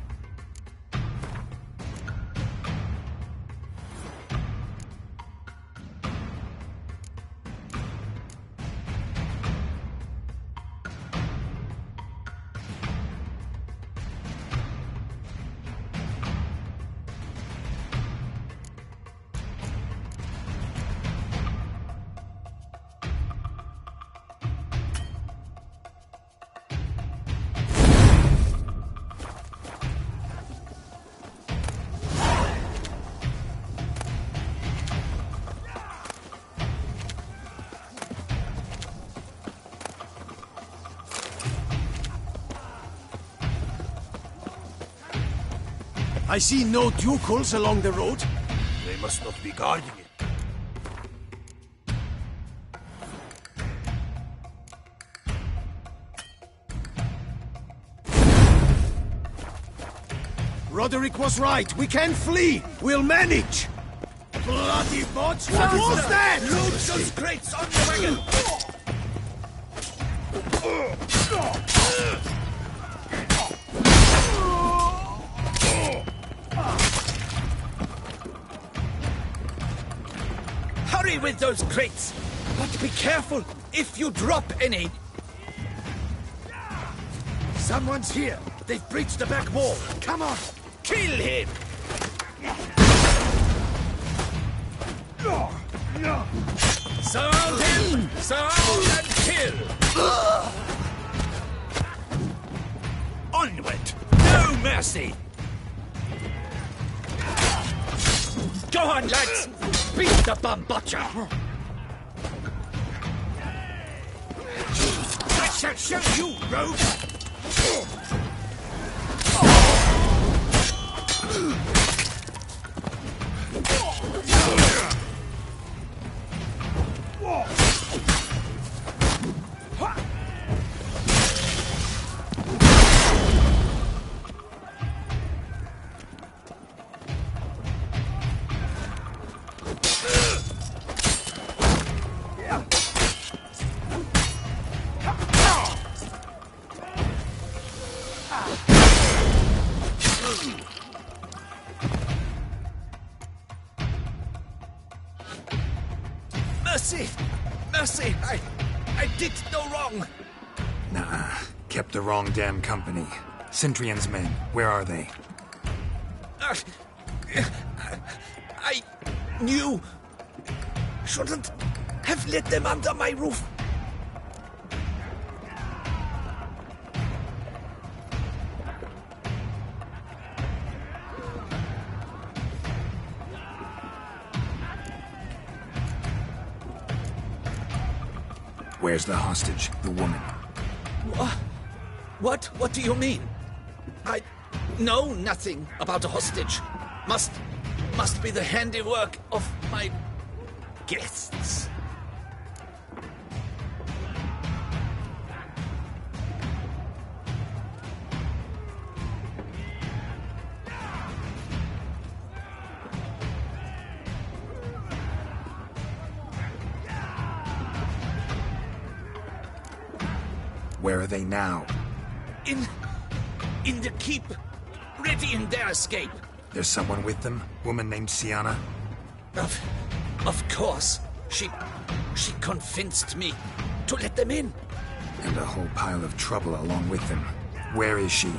Speaker 12: I see no ducals along the road.
Speaker 7: They must not be guarding it.
Speaker 12: Roderick was right. We can flee. We'll manage. Bloody bots! What was that?
Speaker 7: Load those crates on the wagon! Hurry with those crates! But be careful if you drop any! Someone's here! They've breached the back wall! Come on! Kill him! Surround him! Surround and kill! Onward! No mercy! Go on, lads! Beat the bum butcher! I shall show you, rogue! Mercy! Mercy! I did no wrong!
Speaker 3: Nah, kept the wrong damn company. Centrion's men, where are they?
Speaker 7: I knew... Shouldn't have let them under my roof.
Speaker 3: Where's the hostage, the woman?
Speaker 7: What? What do you mean? I know nothing about a hostage. Must be the handiwork of my guests.
Speaker 3: Where are they now?
Speaker 7: In the keep, ready in their escape.
Speaker 3: There's someone with them? Woman named Sienna?
Speaker 7: Of course. She convinced me to let them in.
Speaker 3: And a whole pile of trouble along with them. Where is she?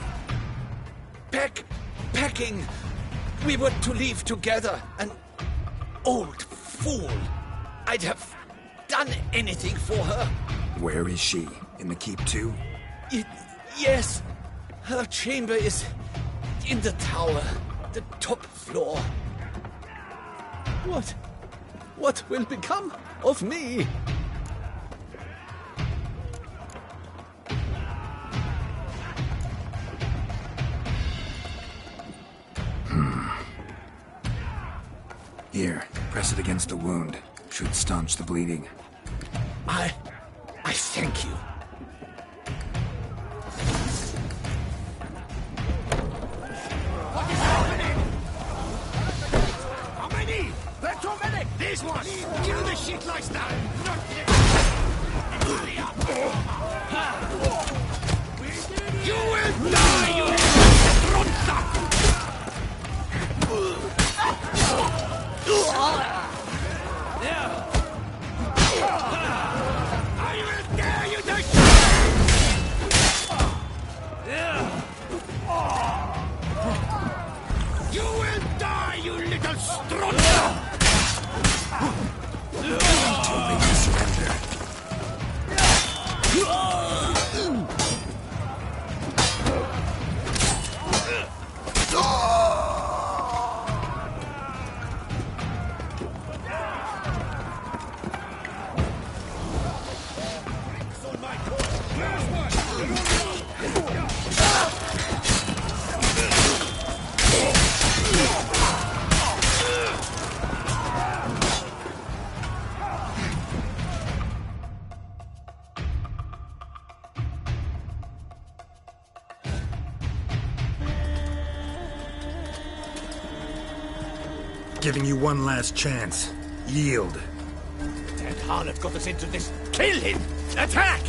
Speaker 7: Packing. We were to leave together. An old fool. I'd have done anything for her.
Speaker 3: Where is she? In the keep too?
Speaker 7: Yes. Her chamber is in the tower. The top floor. What will become of me?
Speaker 3: Here, press it against the wound. Should staunch the bleeding.
Speaker 7: I thank you.
Speaker 16: What is happening? How many? There are too many! These ones! Kill the shit lies down! Not hurry up! You will die, you stronza! I will dare you to You will die, you little stronza!
Speaker 3: Too late to surrender. Giving you one last chance. Yield.
Speaker 16: That harlot got us into this. Kill him! Attack!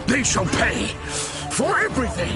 Speaker 14: They shall pay for everything!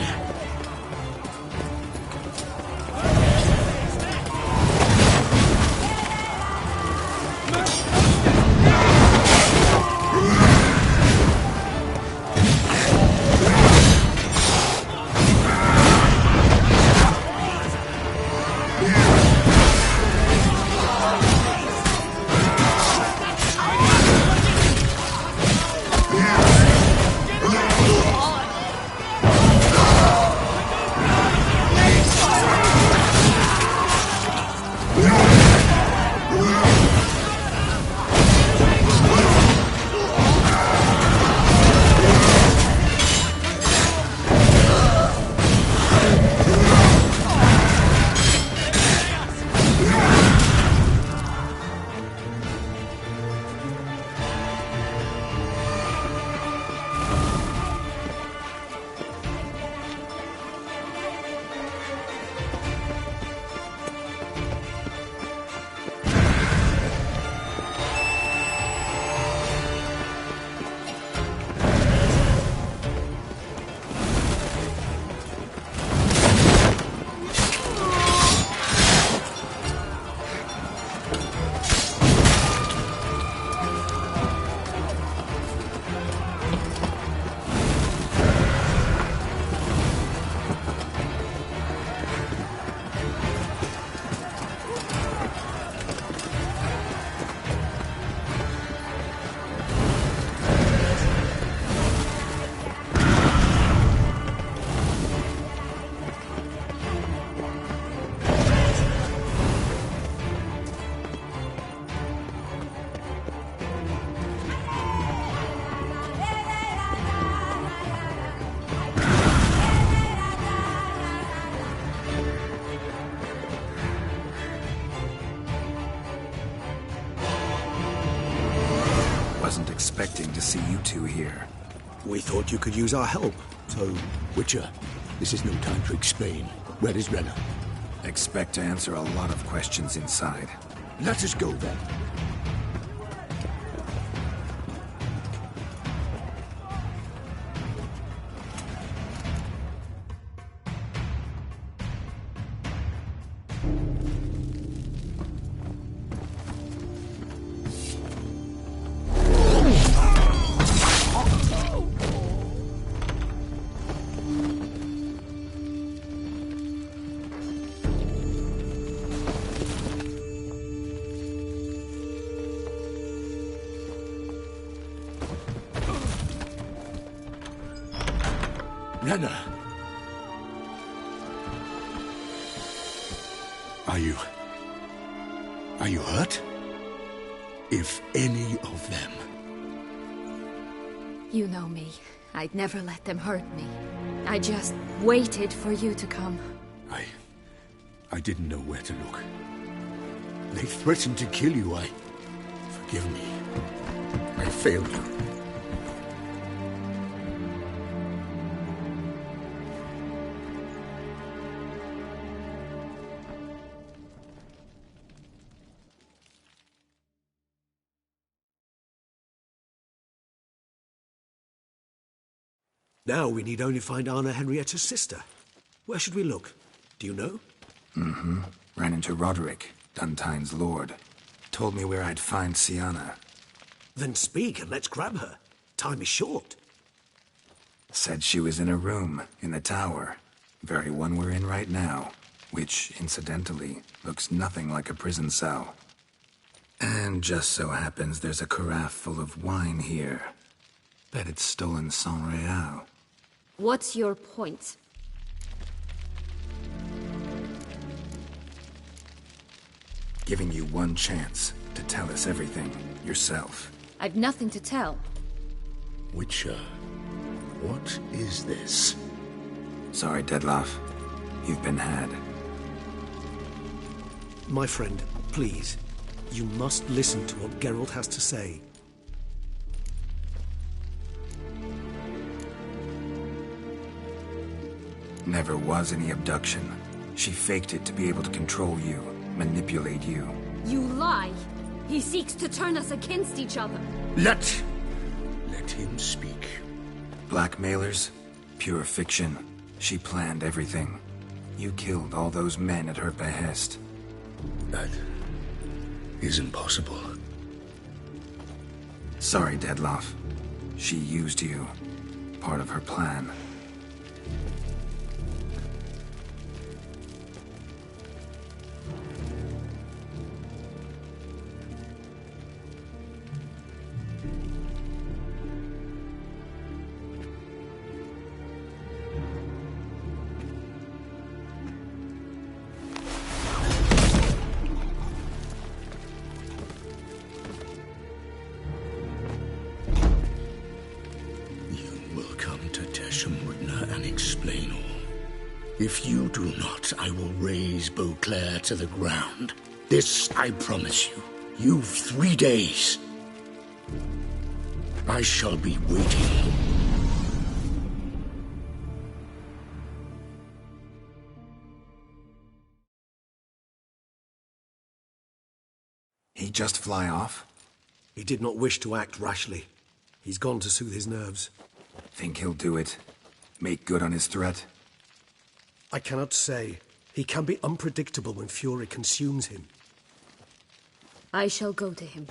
Speaker 3: Wasn't expecting to see you two here.
Speaker 13: We thought you could use our help, so...
Speaker 14: Witcher, this is no time to explain. Where is Renna?
Speaker 3: Expect to answer a lot of questions inside.
Speaker 14: Let us go then. Renna! Are you hurt? If any of them...
Speaker 2: You know me. I'd never let them hurt me. I just waited for you to come.
Speaker 14: I didn't know where to look. They threatened to kill you. Forgive me. I failed you.
Speaker 13: Now we need only find Anna Henrietta's sister. Where should we look? Do you know?
Speaker 3: Mm-hmm. Ran into Roderick, Duntine's lord. Told me where I'd find Sienna.
Speaker 13: Then speak and let's grab her. Time is short.
Speaker 3: Said she was in a room in the tower. Very one we're in right now. Which, incidentally, looks nothing like a prison cell. And just so happens there's a carafe full of wine here. Bet it's stolen San Real.
Speaker 2: What's your point?
Speaker 3: Giving you one chance to tell us everything yourself.
Speaker 2: I've nothing to tell.
Speaker 14: Witcher, what is this?
Speaker 3: Sorry, Dettlaff. You've been had.
Speaker 13: My friend, please. You must listen to what Geralt has to say.
Speaker 3: Never was any abduction. She faked it to be able to control you, manipulate you.
Speaker 2: You lie! He seeks to turn us against each other.
Speaker 14: Let him speak.
Speaker 3: Blackmailers? Pure fiction. She planned everything. You killed all those men at her behest.
Speaker 14: That is impossible.
Speaker 3: Sorry, Dettlaff. She used you. Part of her plan.
Speaker 14: If you do not, I will raise Beauclair to the ground. This I promise you. You've 3 days. I shall be waiting.
Speaker 3: He just fly off?
Speaker 13: He did not wish to act rashly. He's gone to soothe his nerves.
Speaker 3: Think he'll do it? Make good on his threat?
Speaker 13: I cannot say. He can be unpredictable when fury consumes him.
Speaker 2: I shall go to him.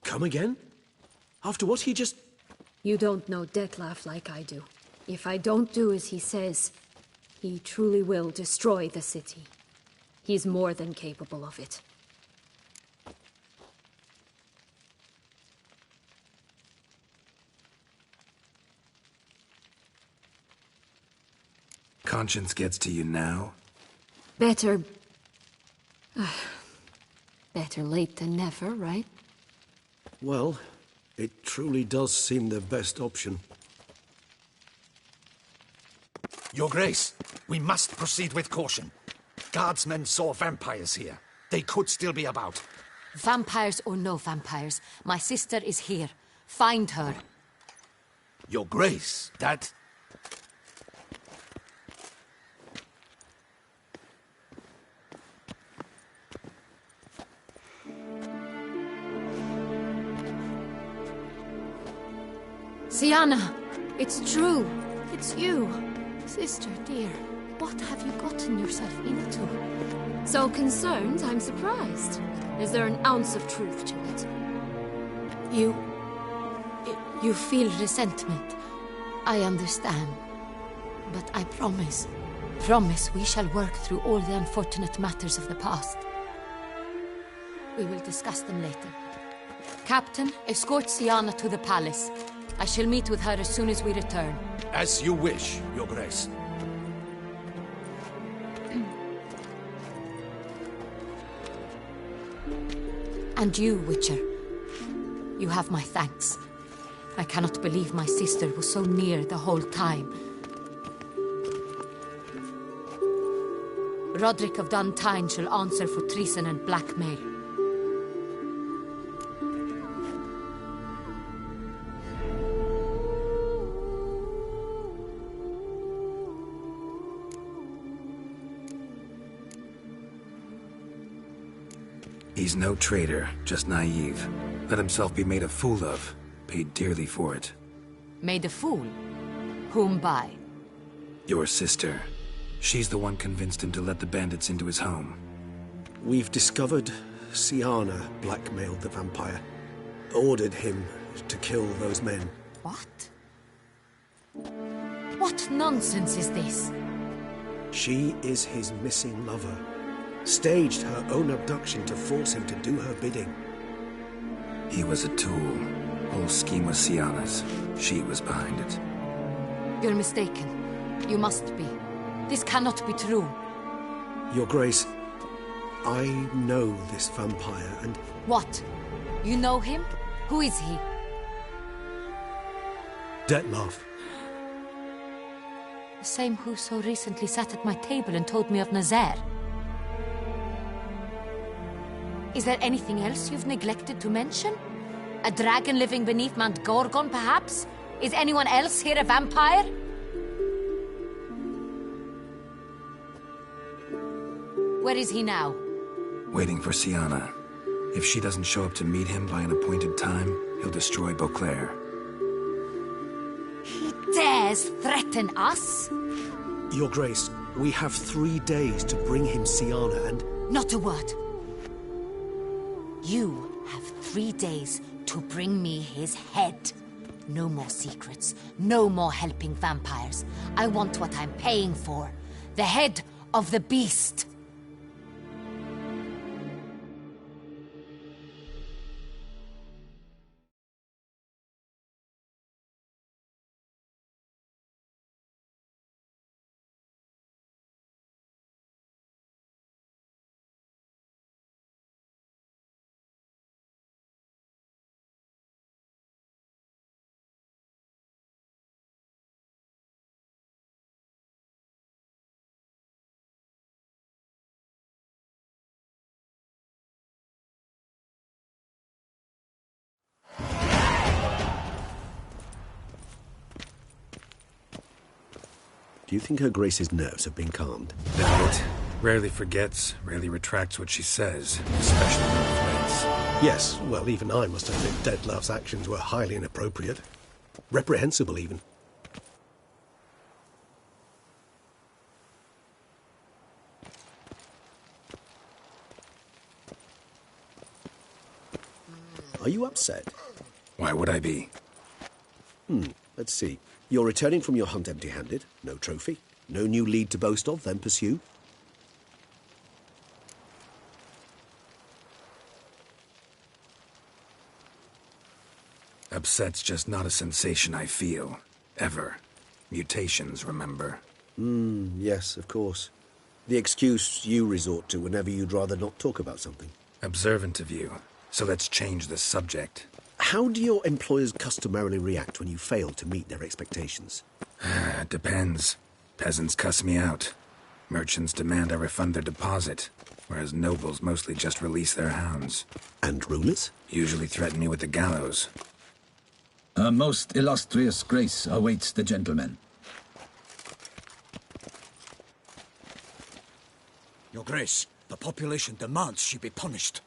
Speaker 13: Come again? After what he just...
Speaker 2: You don't know Dettlaff like I do. If I don't do as he says, he truly will destroy the city. He's more than capable of it.
Speaker 3: Conscience gets to you now?
Speaker 2: Better late than never, right?
Speaker 13: Well, it truly does seem the best option.
Speaker 18: Your Grace, we must proceed with caution. Guardsmen saw vampires here. They could still be about.
Speaker 6: Vampires or no vampires, my sister is here. Find her.
Speaker 18: Your Grace, that...
Speaker 6: Sienna, it's true. It's you. Sister, dear, what have you gotten yourself into?
Speaker 2: So concerned, I'm surprised. Is there an ounce of truth to it?
Speaker 6: You feel resentment. I understand. But I promise we shall work through all the unfortunate matters of the past. We will discuss them later. Captain, escort Sienna to the palace. I shall meet with her as soon as we return.
Speaker 18: As you wish, Your Grace.
Speaker 6: And you, Witcher. You have my thanks. I cannot believe my sister was so near the whole time. Roderick of Dun Tyne shall answer for treason and blackmail.
Speaker 3: He's no traitor, just naive. Let himself be made a fool of. Paid dearly for it.
Speaker 6: Made a fool? Whom by?
Speaker 3: Your sister. She's the one convinced him to let the bandits into his home.
Speaker 13: We've discovered Sienna blackmailed the vampire. Ordered him to kill those men.
Speaker 6: What? What nonsense is this?
Speaker 13: She is his missing lover. Staged her own abduction to force him to do her bidding.
Speaker 3: He was a tool. Whole scheme was Sienna's. She was behind it.
Speaker 6: You're mistaken. You must be. This cannot be true.
Speaker 13: Your Grace, I know this vampire and...
Speaker 6: What? You know him? Who is he?
Speaker 13: Detlef.
Speaker 6: The same who so recently sat at my table and told me of Nazaire. Is there anything else you've neglected to mention? A dragon living beneath Mount Gorgon, perhaps? Is anyone else here a vampire? Where is he now?
Speaker 3: Waiting for Sienna. If she doesn't show up to meet him by an appointed time, he'll destroy Beauclair.
Speaker 6: He dares threaten us?
Speaker 13: Your Grace, we have 3 days to bring him Sienna and...
Speaker 6: Not a word. You have 3 days to bring me his head. No more secrets. No more helping vampires. I want what I'm paying for. The head of the beast.
Speaker 13: Do you think Her Grace's nerves have been calmed?
Speaker 3: Doubt it. Rarely forgets, rarely retracts what she says, especially when threats.
Speaker 13: Yes, well, even I must admit Detlef's actions were highly inappropriate. Reprehensible, even. Are you upset?
Speaker 3: Why would I be?
Speaker 13: Let's see. You're returning from your hunt empty-handed. No trophy. No new lead to boast of, then pursue.
Speaker 3: Upset's just not a sensation I feel. Ever. Mutations, remember?
Speaker 13: Yes, of course. The excuse you resort to whenever you'd rather not talk about something.
Speaker 3: Observant of you. So let's change the subject.
Speaker 13: How do your employers customarily react when you fail to meet their expectations?
Speaker 3: Depends. Peasants cuss me out. Merchants demand I refund their deposit. whereas nobles mostly just release their hounds.
Speaker 13: And rulers?
Speaker 3: Usually threaten me with the gallows.
Speaker 7: A most illustrious grace awaits the gentleman.
Speaker 1: Your Grace, the population demands she be punished.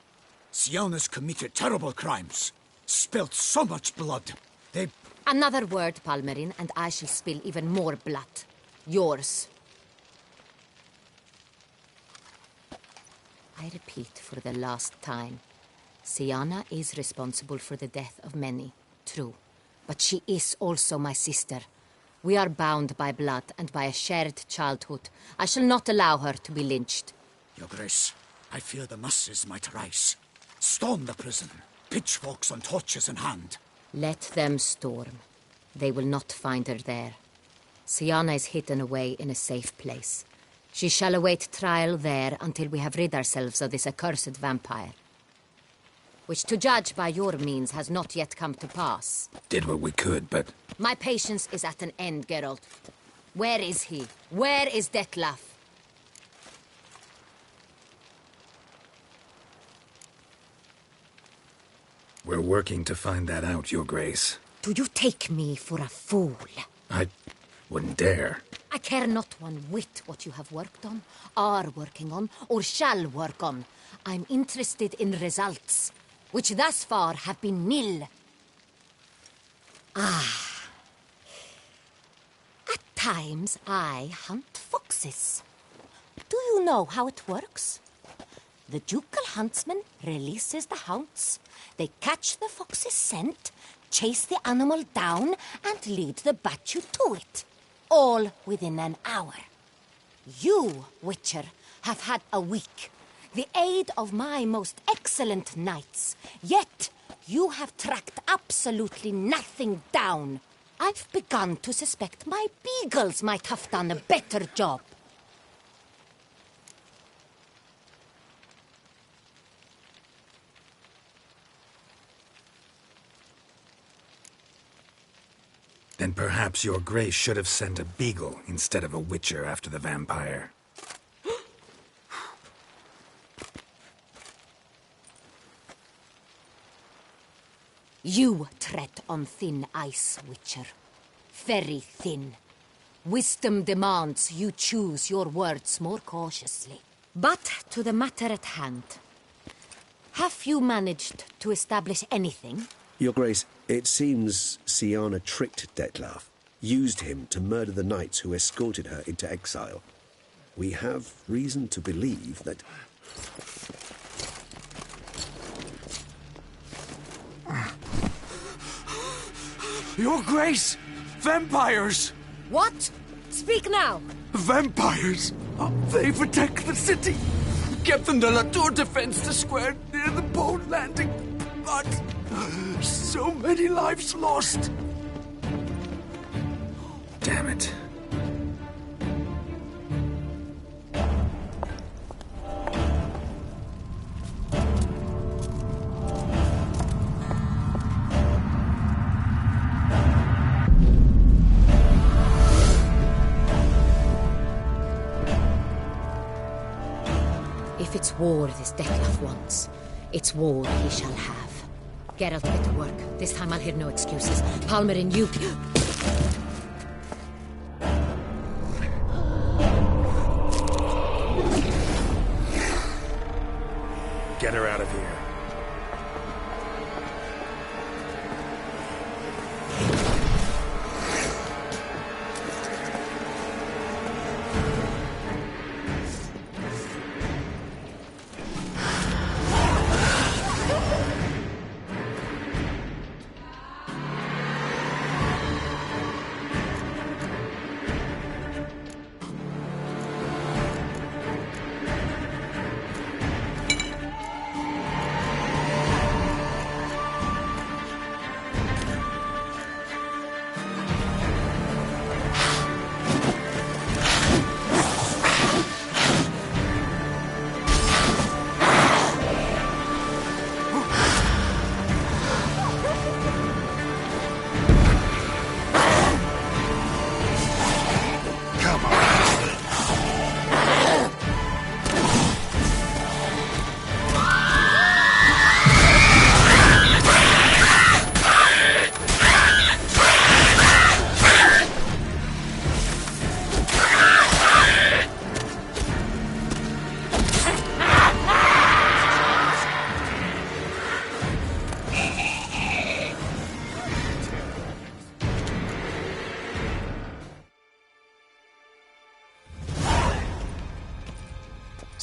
Speaker 1: Siana's committed terrible crimes. Spilt so much blood. They...
Speaker 6: Another word, Palmerin, and I shall spill even more blood. Yours. I repeat for the last time. Siana is responsible for the death of many, true. But she is also my sister. We are bound by blood and by a shared childhood. I shall not allow her to be lynched.
Speaker 1: Your Grace, I fear the masses might rise. Storm the prison, pitchforks and torches in hand.
Speaker 6: Let them storm. They will not find her there. Siana is hidden away in a safe place. She shall await trial there until we have rid ourselves of this accursed vampire. Which, to judge by your means, has not yet come to pass.
Speaker 3: Did what we could, but...
Speaker 6: My patience is at an end, Geralt. Where is he? Where is Detlef?
Speaker 3: We're working to find that out, Your Grace.
Speaker 6: Do you take me for a fool?
Speaker 3: I wouldn't dare.
Speaker 6: I care not one whit what you have worked on, are working on, or shall work on. I'm interested in results, which thus far have been nil. Ah. At times I hunt foxes. Do you know how it works? The ducal huntsman releases the hounds. They catch the fox's scent, chase the animal down, and lead the battue to it. All within an hour. You, Witcher, have had a week. The aid of my most excellent knights. Yet, you have tracked absolutely nothing down. I've begun to suspect my beagles might have done a better job.
Speaker 3: Then perhaps Your Grace should have sent a beagle instead of a witcher after the vampire.
Speaker 6: You tread on thin ice, Witcher. Very thin. Wisdom demands you choose your words more cautiously. But to the matter at hand. Have you managed to establish anything?
Speaker 13: Your Grace, it seems Siana tricked Detlef, used him to murder the knights who escorted her into exile. We have reason to believe that...
Speaker 12: Your Grace! Vampires!
Speaker 6: What? Speak now!
Speaker 12: Vampires! They've attacked the city! Captain de la Tour defends the square near the boat landing, but... so many lives lost!
Speaker 3: Damn it.
Speaker 6: If it's war this Detlef wants, it's war he shall have. Geralt, get to work. This time I'll hear no excuses. Palmerin, you...
Speaker 3: Get her out of here.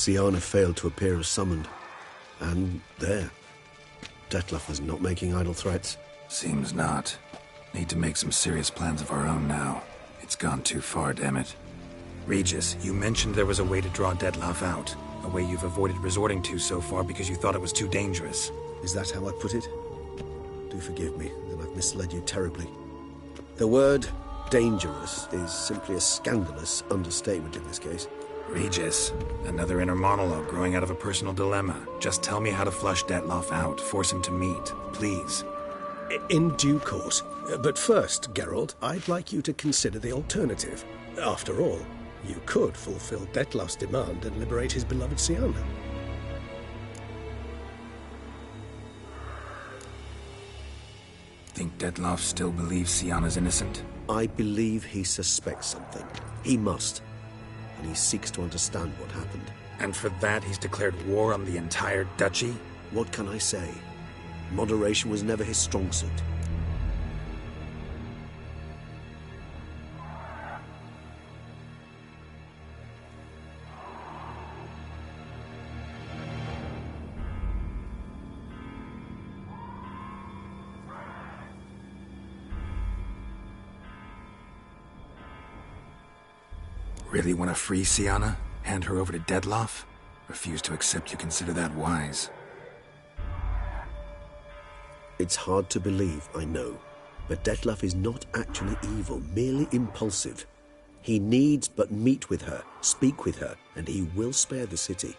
Speaker 13: Siana failed to appear as summoned. And there. Detlef was not making idle threats.
Speaker 3: Seems not. Need to make some serious plans of our own now. It's gone too far, damn it. Regis, you mentioned there was a way to draw Detlef out. A way you've avoided resorting to so far because you thought it was too dangerous.
Speaker 13: Is that how I put it? Do forgive me, that I've misled you terribly. The word dangerous is simply a scandalous understatement in this case.
Speaker 3: Regis, another inner monologue growing out of a personal dilemma. Just tell me how to flush Detlef out, force him to meet, please.
Speaker 14: In due course. But first, Geralt, I'd like you to consider the alternative. After all, you could fulfill Detlef's demand and liberate his beloved Siana.
Speaker 3: Think Detlef still believes Siana's innocent?
Speaker 13: I believe he suspects something. He must. And he seeks to understand what happened.
Speaker 3: And for that he's declared war on the entire duchy?
Speaker 13: What can I say? Moderation was never his strong suit.
Speaker 3: Really want to free Siana? Hand her over to Detlef? Refuse to accept you consider that wise.
Speaker 13: It's hard to believe, I know. But Detlef is not actually evil, merely impulsive. He needs but meet with her, speak with her, and he will spare the city.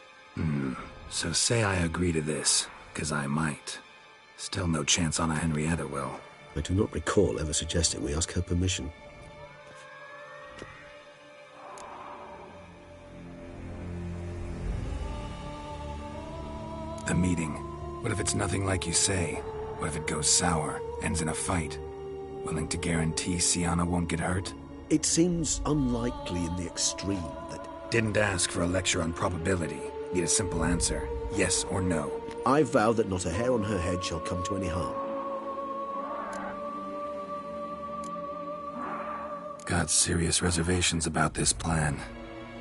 Speaker 3: So say I agree to this, 'cause I might. Still no chance Anna Henrietta will.
Speaker 13: I do not recall ever suggesting we ask her permission.
Speaker 3: The meeting. What if it's nothing like you say? What if it goes sour, ends in a fight? Willing to guarantee Siana won't get hurt?
Speaker 13: It seems unlikely in the extreme that...
Speaker 3: Didn't ask for a lecture on probability. Need a simple answer. Yes or no.
Speaker 13: I vow that not a hair on her head shall come to any harm.
Speaker 3: Got serious reservations about this plan.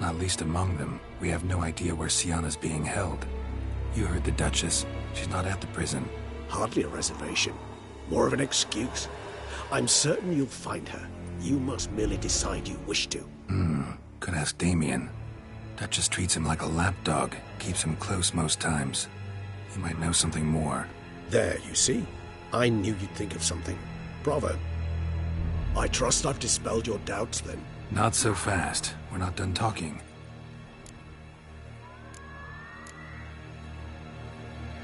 Speaker 3: Not least among them, we have no idea where Siana's being held. You heard the Duchess. She's not at the prison.
Speaker 14: Hardly a reservation. More of an excuse. I'm certain you'll find her. You must merely decide you wish to.
Speaker 3: Could ask Damien. Duchess treats him like a lapdog. Keeps him close most times. He might know something more.
Speaker 14: There, you see? I knew you'd think of something. Bravo. I trust I've dispelled your doubts, then.
Speaker 3: Not so fast. We're not done talking.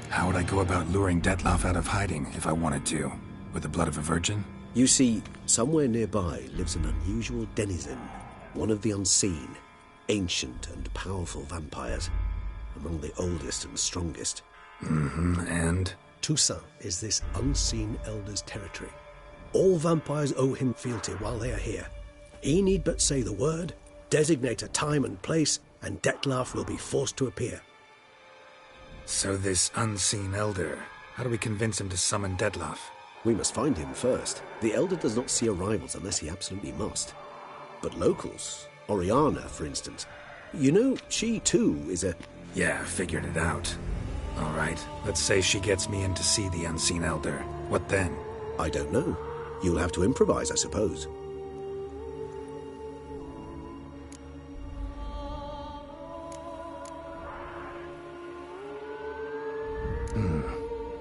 Speaker 3: How would I go about luring Detlef out of hiding if I wanted to? With the blood of a virgin?
Speaker 13: You see, somewhere nearby lives an unusual denizen. One of the unseen, ancient and powerful vampires. Among the oldest and strongest.
Speaker 3: And?
Speaker 14: Toussaint is this unseen elder's territory. All vampires owe him fealty while they are here. He need but say the word, designate a time and place, and Detlef will be forced to appear.
Speaker 3: So this unseen elder, how do we convince him to summon Detlef?
Speaker 13: We must find him first. The elder does not see arrivals unless he absolutely must. But locals, Oriana, for instance. You know, she too is a...
Speaker 3: Yeah, figured it out. All right, let's say she gets me in to see the unseen elder. What then?
Speaker 13: I don't know. You'll have to improvise, I suppose.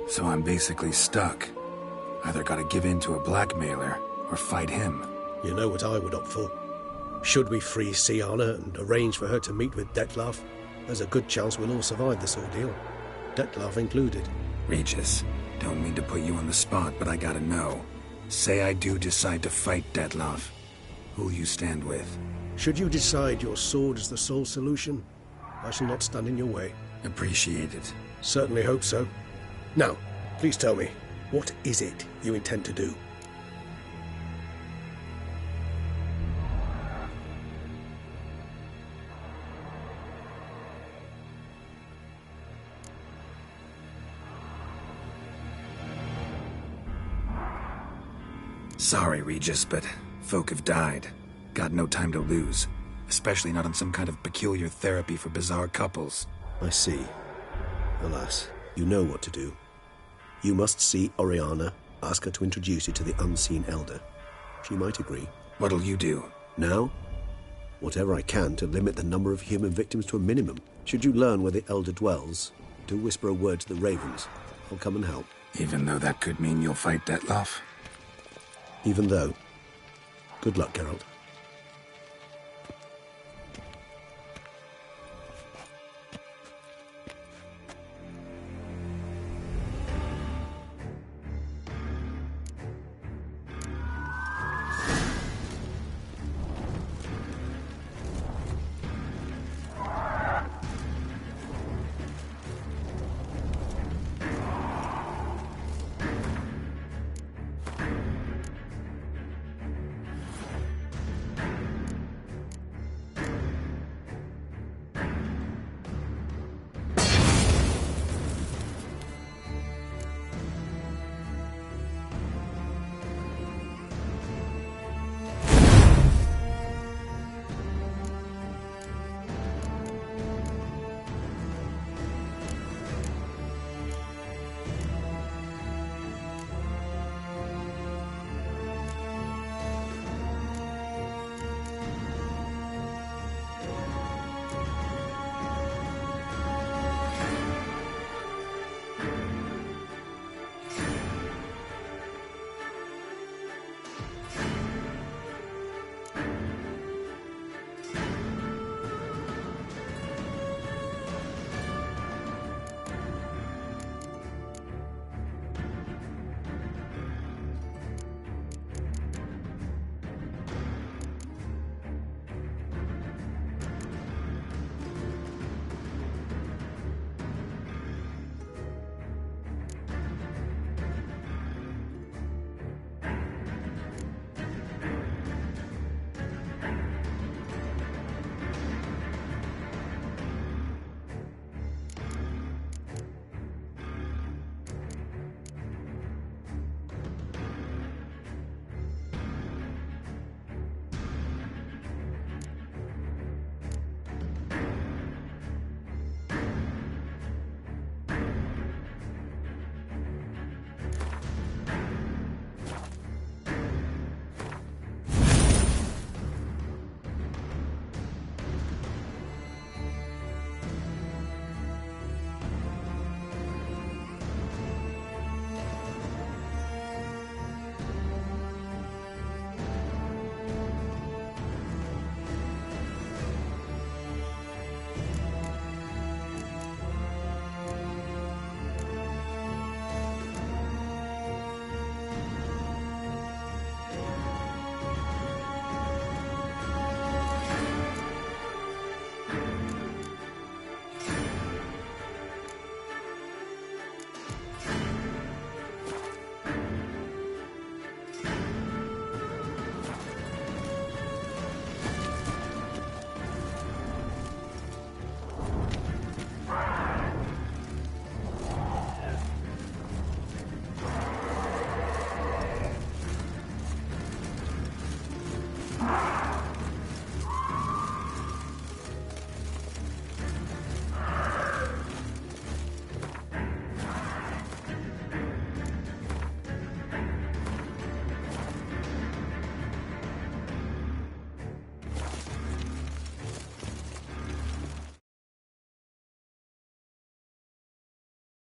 Speaker 3: So I'm basically stuck. Either gotta give in to a blackmailer, or fight him.
Speaker 14: You know what I would opt for. Should we free Siana and arrange for her to meet with Detlef, there's a good chance we'll all survive this ordeal. Detlef included.
Speaker 3: Regis, don't mean to put you on the spot, but I gotta know. Say I do decide to fight Detlef. Who'll you stand with?
Speaker 14: Should you decide your sword is the sole solution, I shall not stand in your way.
Speaker 3: Appreciate it.
Speaker 14: Certainly hope so. Now, please tell me, what is it you intend to do?
Speaker 3: Sorry, Regis, but folk have died. Got no time to lose. Especially not on some kind of peculiar therapy for bizarre couples.
Speaker 13: I see. Alas, you know what to do. You must see Oriana, ask her to introduce you to the unseen elder. She might agree.
Speaker 3: What'll you do?
Speaker 13: Now? Whatever I can to limit the number of human victims to a minimum. Should you learn where the elder dwells, do whisper a word to the ravens. I'll come and help.
Speaker 3: Even though that could mean you'll fight Detloff?
Speaker 13: Even though. Good luck, Geralt.